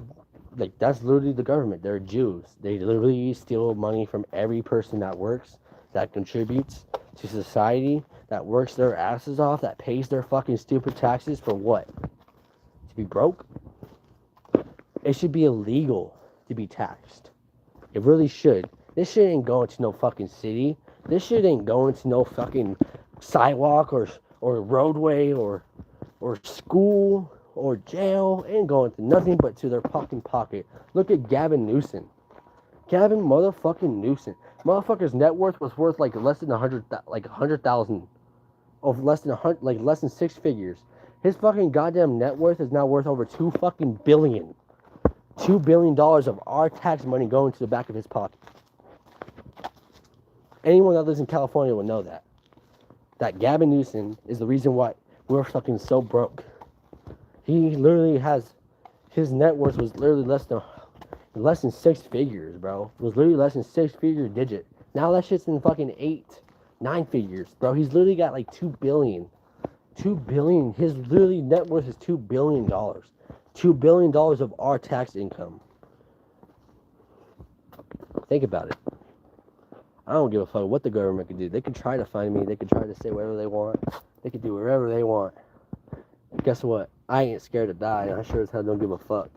like, that's literally the government. They're Jews. They literally steal money from every person that works, that contributes to society, that works their asses off, that pays their fucking stupid taxes for what? To be broke? It should be illegal to be taxed. It really should. This shit ain't going to no fucking city. This shit ain't going to no fucking sidewalk or roadway or school or jail. It ain't going to nothing but to their fucking pocket. Look at Gavin Newsom. Gavin motherfucking Newsom. Motherfucker's net worth was worth like less than 100,000, of less than less than 6 figures. His fucking goddamn net worth is now worth over $2 billion. $2 billion of our tax money going to the back of his pocket. Anyone that lives in California will know that. That Gavin Newsom is the reason why we're fucking so broke. He literally has, his net worth was literally less than 6 figures, bro. It was literally less than 6-figure digit. Now that shit's in fucking 8-9 figures, bro. He's literally got like $2 billion. $2 billion. His literally net worth is $2 billion. $2 billion of our tax income. Think about it. I don't give a fuck what the government can do. They can try to find me. They can try to say whatever they want. They can do whatever they want. Guess what? I ain't scared to die, and I sure as hell don't give a fuck.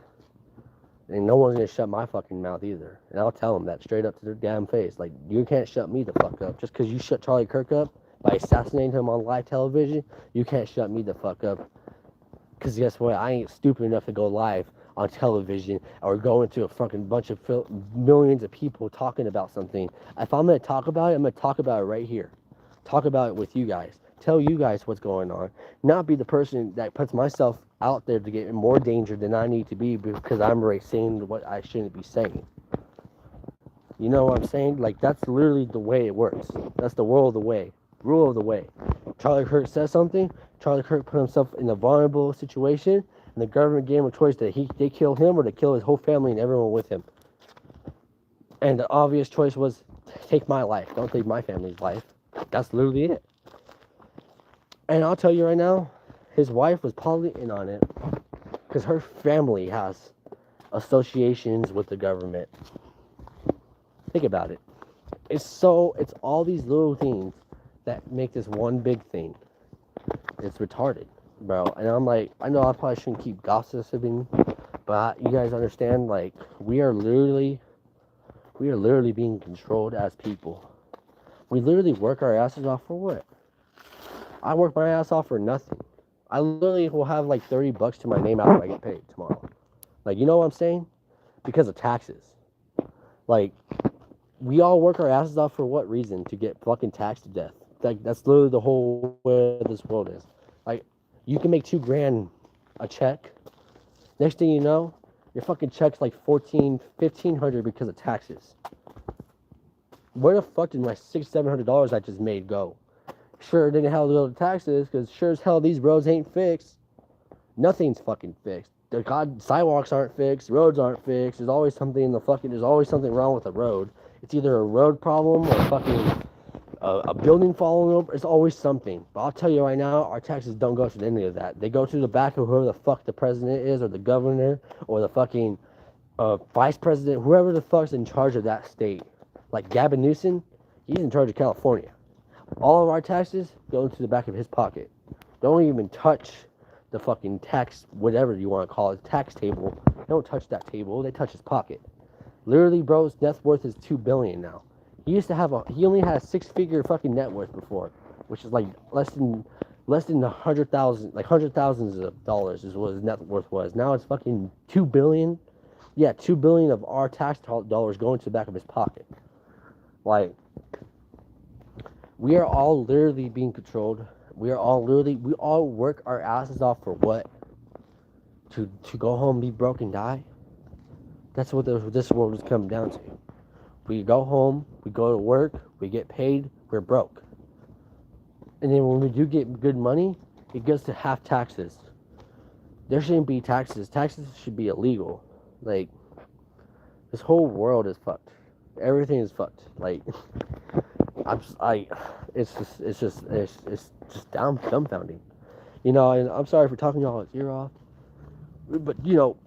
And no one's gonna shut my fucking mouth either. And I'll tell them that straight up to their damn face. Like, you can't shut me the fuck up. Just because you shut Charlie Kirk up by assassinating him on live television, you can't shut me the fuck up. Because guess what? I ain't stupid enough to go live on television or go into a fucking bunch of millions of people talking about something. If I'm going to talk about it, I'm going to talk about it right here. Talk about it with you guys. Tell you guys what's going on. Not be the person that puts myself out there to get in more danger than I need to be because I'm already saying what I shouldn't be saying. You know what I'm saying? Like, that's literally the way it works. That's the rule of the way. Rule of the way. Charlie Kirk says something. Charlie Kirk put himself in a vulnerable situation, and the government gave him a choice that they kill him or to kill his whole family and everyone with him. And the obvious choice was, take my life. Don't take my family's life. That's literally it. And I'll tell you right now, his wife was probably in on it because her family has associations with the government. Think about it. It's all these little things that make this one big thing. It's retarded, bro. And I'm like, I know I probably shouldn't keep gossiping, but you guys understand, like, we are literally being controlled as people. We literally work our asses off for what? I work my ass off for nothing. I literally will have like $30 to my name after I get paid tomorrow. Like, you know what I'm saying? Because of taxes. Like, we all work our asses off for what reason? To get fucking taxed to death. Like, that's literally the whole way this world is. Like, you can make $2,000 a check. Next thing you know, your fucking check's like $1,500 because of taxes. Where the fuck did my $600-700 I just made go? Sure, it didn't have a little taxes, because sure as hell these roads ain't fixed. Nothing's fucking fixed. Sidewalks aren't fixed, roads aren't fixed. There's always something wrong with a road. It's either a road problem or fucking a building falling over. It's always something. But I'll tell you right now, our taxes don't go to any of that. They go to the back of whoever the fuck the president is, or the governor, or the fucking vice president, whoever the fuck's in charge of that state. Like Gavin Newsom, he's in charge of California. All of our taxes go into the back of his pocket. Don't even touch the fucking tax, whatever you want to call it, tax table. Don't touch that table. They touch his pocket. Literally, bro's net worth is $2 billion now. He only had a 6-figure fucking net worth before, which is like less than 100,000, like hundred thousands of dollars is what his net worth was. Now it's fucking $2 billion. Yeah, $2 billion of our tax dollars going to the back of his pocket. Like, we are all literally being controlled. We all work our asses off for what? To go home, be broke, and die? That's what this world has come down to. We go home, we go to work, we get paid, we're broke. And then when we do get good money, it goes to half taxes. There shouldn't be taxes. Taxes should be illegal. Like, this whole world is fucked. Everything is fucked. Like, it's just dumbfounding. You know, and I'm sorry for talking y'all's ear off, but you know,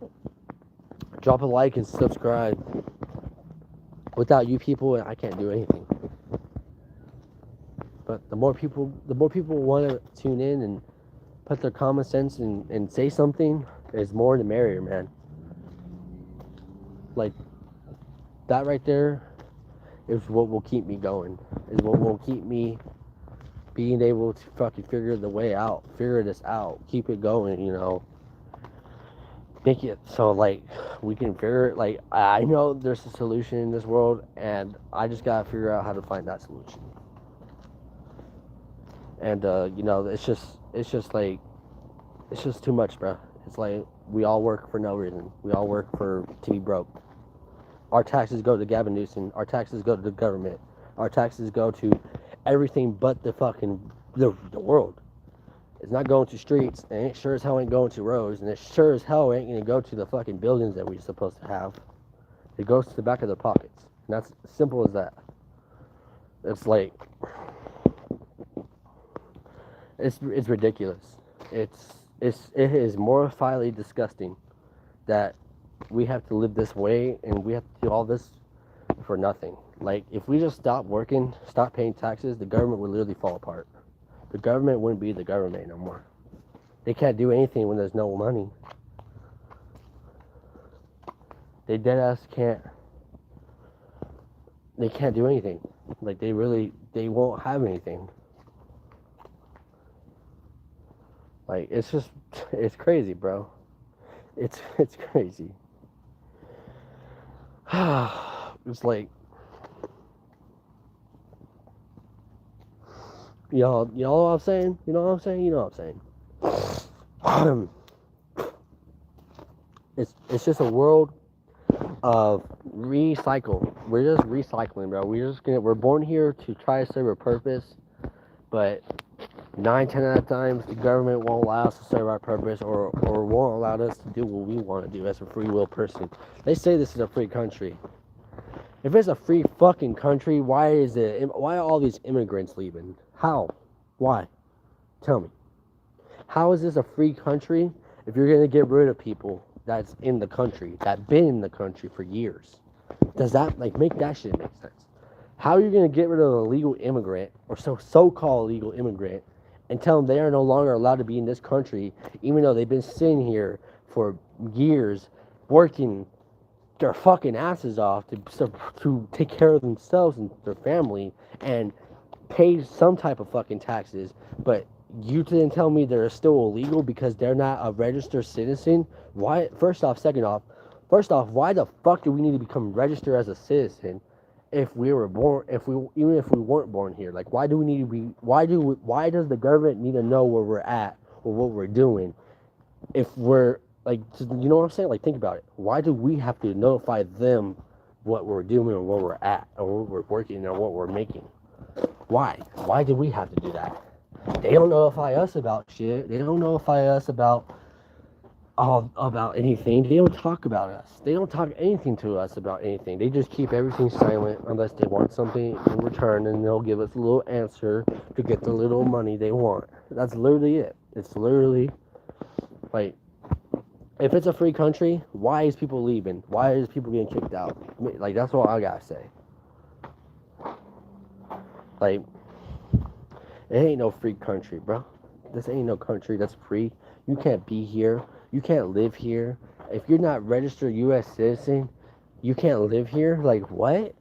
drop a like and subscribe. Without you people, I can't do anything. But the more people want to tune in and put their common sense and say something, is more the merrier, man. Like, that right there is what will keep me going. Is what will keep me being able to fucking figure this out, keep it going, you know. Make it so, like, we can figure it, like, I know there's a solution in this world, and I just gotta figure out how to find that solution. And, you know, it's just like, it's just too much, bro. It's like, we all work for no reason. We all work to be broke. Our taxes go to Gavin Newsom. Our taxes go to the government. Our taxes go to everything but the fucking, the world. It's not going to streets, and it sure as hell ain't going to roads, and it sure as hell ain't gonna go to the fucking buildings that we're supposed to have. It goes to the back of their pockets. And that's as simple as that. It's like, it's ridiculous. It is mortifyingly disgusting that we have to live this way and we have to do all this for nothing. Like, if we just stop working, stop paying taxes, the government would literally fall apart. The government wouldn't be the government no more. They can't do anything when there's no money. They deadass can't. They can't do anything. Like, they won't have anything. Like, it's crazy, bro. It's crazy. It's like, y'all know what I'm saying? You know what I'm saying? You know what I'm saying? It's just a world of recycle. We're just recycling, bro. We're born here to try to serve a purpose, but 9, 10 out of times, the government won't allow us to serve our purpose, or won't allow us to do what we want to do as a free will person. They say this is a free country. If it's a free fucking country, why are all these immigrants leaving? How? Why? Tell me. How is this a free country if you're going to get rid of people that's in the country, that been in the country for years? Does that, like, make that shit make sense? How are you going to get rid of a legal immigrant, or so-called legal immigrant, and tell them they are no longer allowed to be in this country, even though they've been sitting here for years, working their fucking asses off to take care of themselves and their family, and pay some type of fucking taxes, but you didn't tell me they're still illegal because they're not a registered citizen? Why? First off, why the fuck do we need to become registered as a citizen if we were born, even if we weren't born here? Like, why do we need to be? Why does the government need to know where we're at or what we're doing if we're, like, you know what I'm saying? Like, think about it. Why do we have to notify them what we're doing or where we're at or what we're working or what we're making? Why? Why do we have to do that? They don't notify us about shit. They don't notify us about anything. They don't talk about us. They don't talk anything to us about anything. They just keep everything silent unless they want something in return, and they'll give us a little answer to get the little money they want. That's literally it. It's literally, like, if it's a free country, why is people leaving? Why is people getting kicked out? Like, that's what I gotta say. Like, it ain't no free country, bro. This ain't no country that's free. You can't be here. You can't live here. If you're not registered U.S. citizen, you can't live here? Like, what?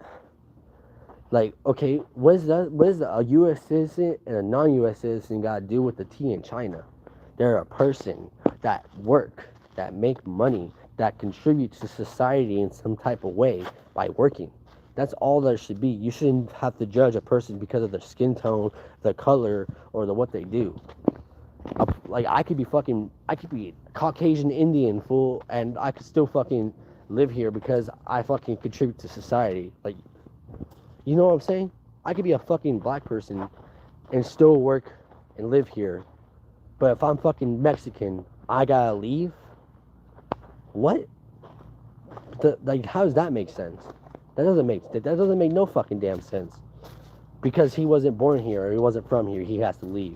Like, okay, what is a U.S. citizen and a non-U.S. citizen got to do with the tea in China? They're a person that work, that make money, that contribute to society in some type of way by working. That's all there should be. You shouldn't have to judge a person because of their skin tone, their color, or what they do. Like, I could be Caucasian Indian, fool, and I could still fucking live here because I fucking contribute to society. Like, you know what I'm saying? I could be a fucking black person and still work and live here. But if I'm fucking Mexican, I gotta leave? What? Like, how does that make sense? That doesn't make no fucking damn sense. Because he wasn't born here or he wasn't from here, he has to leave.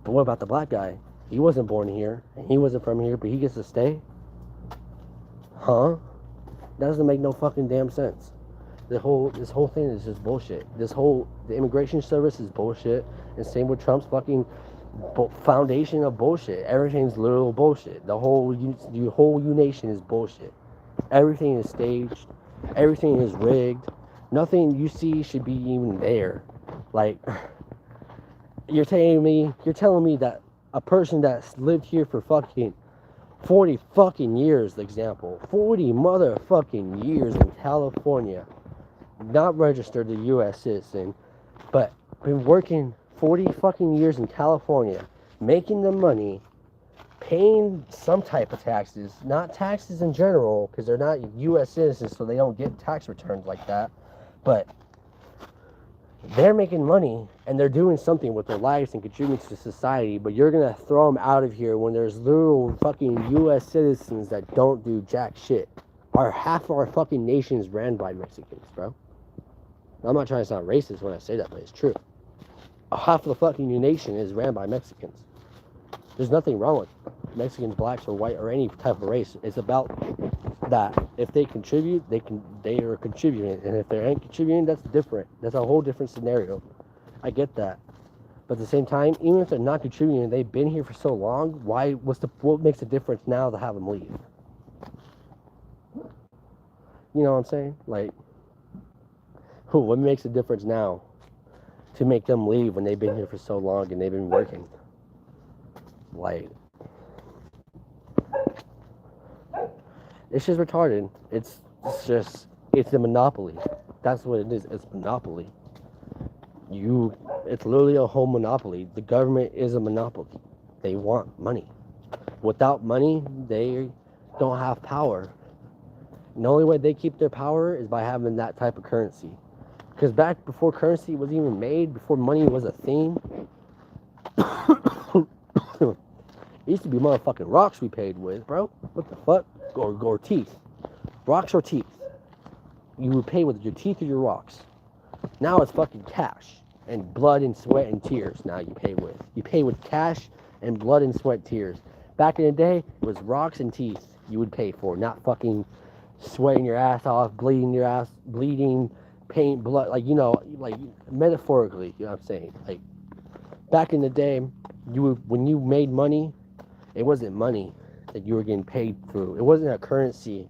But what about the black guy? He wasn't born here, and he wasn't from here, but he gets to stay? Huh? That doesn't make no fucking damn sense. This whole thing is just bullshit. The immigration service is bullshit, and same with Trump's fucking foundation of bullshit. Everything's literal bullshit. The whole nation is bullshit. Everything is staged. Everything is rigged. Nothing you see should be even there. Like, you're telling me that a person that's lived here for fucking 40 fucking years, example, 40 motherfucking years in California, not registered a U.S. citizen, but been working 40 fucking years in California, making the money, paying some type of taxes, not taxes in general, because they're not U.S. citizens, so they don't get tax returns like that, but they're making money, and they're doing something with their lives and contributing to society, but you're going to throw them out of here when there's little fucking U.S. citizens that don't do jack shit. Half of our fucking nation is ran by Mexicans, bro. I'm not trying to sound racist when I say that, but it's true. Half of the fucking nation is ran by Mexicans. There's nothing wrong with Mexicans, blacks, or white, or any type of race. It's about that if they contribute, they are contributing, and if they ain't contributing, that's different. That's a whole different scenario. I get that, but at the same time, even if they're not contributing, they've been here for so long. What makes a difference now to have them leave? You know what I'm saying? Like, what makes a difference now to make them leave when they've been here for so long and they've been working? Like, it's just retarded. It's a monopoly. That's what it is. It's monopoly. It's literally a whole monopoly. The government is a monopoly. They want money. Without money, they don't have power. And the only way they keep their power is by having that type of currency. Because back before currency was even made, before money was a thing, it used to be motherfucking rocks we paid with, bro. What the fuck? Or teeth. Rocks or teeth. You would pay with your teeth or your rocks. Now it's fucking cash and blood and sweat and tears. Now you pay with. You pay with cash and blood and sweat and tears. Back in the day, it was rocks and teeth you would pay for, not fucking sweating your ass off, bleeding, pain, blood, like, like metaphorically, you know what I'm saying? Like, back in the day, when you made money, it wasn't money that you were getting paid through. It wasn't a currency.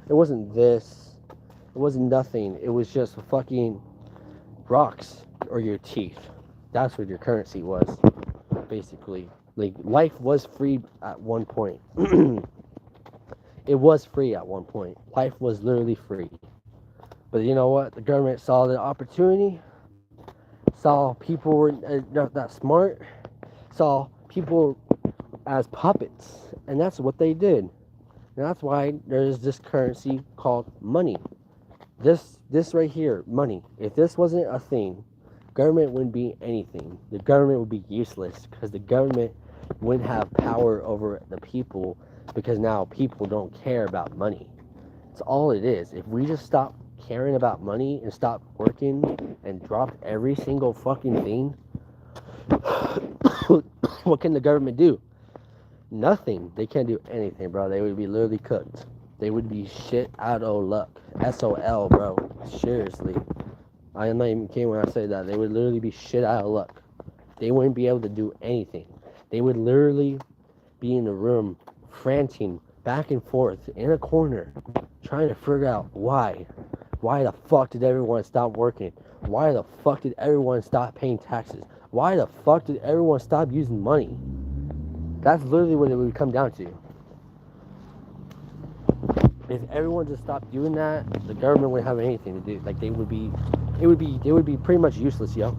It wasn't this. It wasn't nothing. It was just fucking rocks or your teeth. That's what your currency was, basically. Like, life was free at one point. It was free at one point. Life was literally free. But you know what? The government saw the opportunity, saw people were not that smart, saw people as puppets, and that's what they did. And that's why there's this currency called money. This right here, money. If this wasn't a thing, government wouldn't be anything. The government would be useless because the government wouldn't have power over the people, because now people don't care about money. It's all it is. If we just stop caring about money and stop working and dropped every single fucking thing, what can the government do? Nothing. They can't do anything, bro. They would be literally cooked. They would be shit out of luck. SOL, bro. Seriously. I am not even kidding when I say that. They would literally be shit out of luck. They wouldn't be able to do anything. They would literally be in the room franting back and forth in a corner trying to figure out why. Why the fuck did everyone stop working? Why the fuck did everyone stop paying taxes? Why the fuck did everyone stop using money? That's literally what it would come down to. If everyone just stopped doing that, the government wouldn't have anything to do. Like, they would be pretty much useless, yo.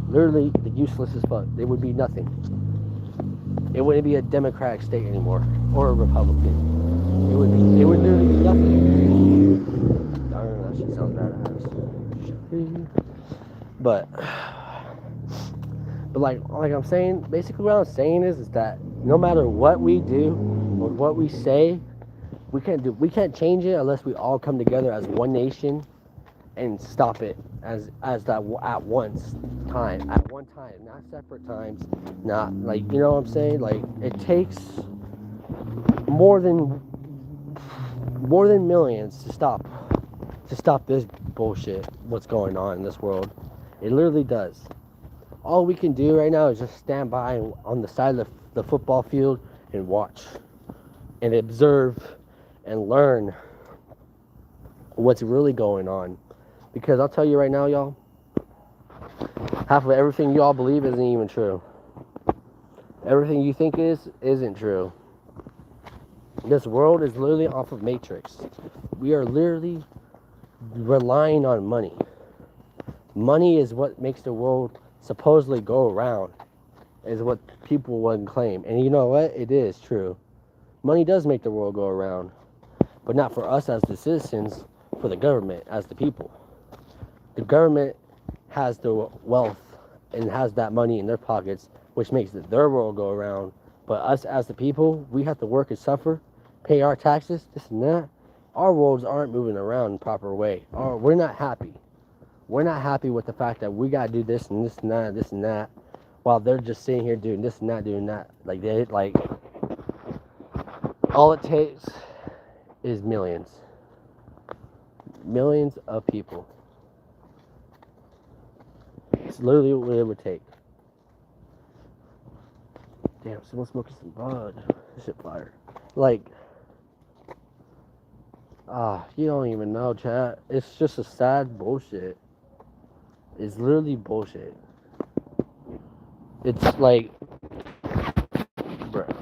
Literally, the useless as fuck. They would be nothing. It wouldn't be a Democratic state anymore, or a Republican. It would literally be nothing. I don't know, that shit sounds badass. But like I'm saying, basically what I'm saying is that no matter what we do or what we say, we can't change it unless we all come together as one nation and stop it as that at one time, not separate times, not like, you know what I'm saying? Like, it takes more than millions to stop this bullshit, what's going on in this world. It literally does. All we can do right now is just stand by on the side of the football field and watch and observe and learn what's really going on. Because I'll tell you right now, y'all, half of everything y'all believe isn't even true. Everything you think isn't true. This world is literally off of Matrix. We are literally relying on money. Money is what makes the world supposedly go around, is what people would claim. And you know what? It is true. Money does make the world go around, but not for us as the citizens, for the government as the people. The government has the wealth and has that money in their pockets, which makes their world go around. But us as the people, we have to work and suffer, pay our taxes, this and that. Our worlds aren't moving around in the proper way. We're not happy. We're not happy with the fact that we gotta do this and this and that, this and that, while they're just sitting here doing this and that, doing that. Like all it takes is millions of people. It's literally what it would take. Damn, someone's smoking some bud. This shit fire. Like, you don't even know, chat. It's just a sad bullshit. It's literally bullshit. It's like, bruh.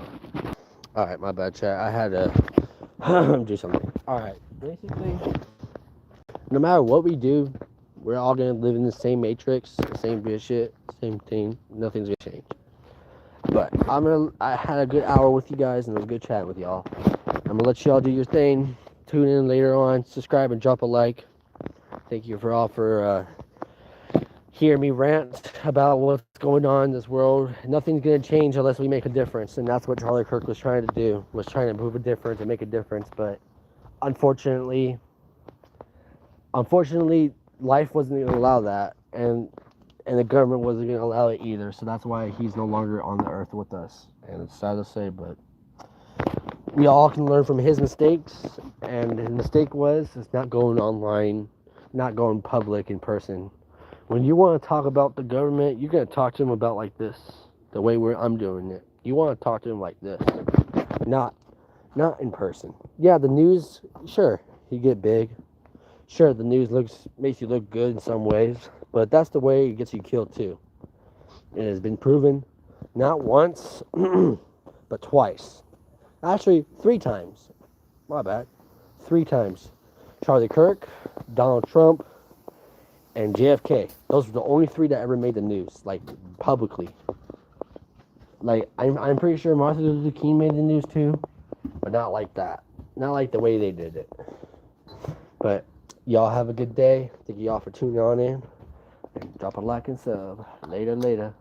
Alright, my bad, chat. I had to do something. Alright, basically, no matter what we do, we're all gonna live in the same matrix, the same shit, same thing. Nothing's gonna change. But I had a good hour with you guys, and it was good chatting with y'all. I'm gonna let y'all do your thing. Tune in later on. Subscribe and drop a like. Thank you for hearing me rant about what's going on in this world. Nothing's gonna change unless we make a difference, and that's what Charlie Kirk was trying to do. Was trying to move a difference and make a difference. But unfortunately, life wasn't gonna allow that, and the government wasn't gonna allow it either. So that's why he's no longer on the earth with us. And it's sad to say, but we all can learn from his mistakes, and his mistake was not going online, not going public in person. When you want to talk about the government, you're going to talk to them about like this, the way I'm doing it. You want to talk to them like this, not in person. Yeah, the news, sure, you get big. Sure, the news makes you look good in some ways, but that's the way it gets you killed too. It has been proven, not once, but twice. Actually, 3 times. My bad. 3 times. Charlie Kirk, Donald Trump, and JFK. Those were the only 3 that ever made the news, like, publicly. Like, I'm pretty sure Martin Luther King made the news too, but not like that. Not like the way they did it. But y'all have a good day. Thank y'all for tuning on in. And drop a like and sub. Later.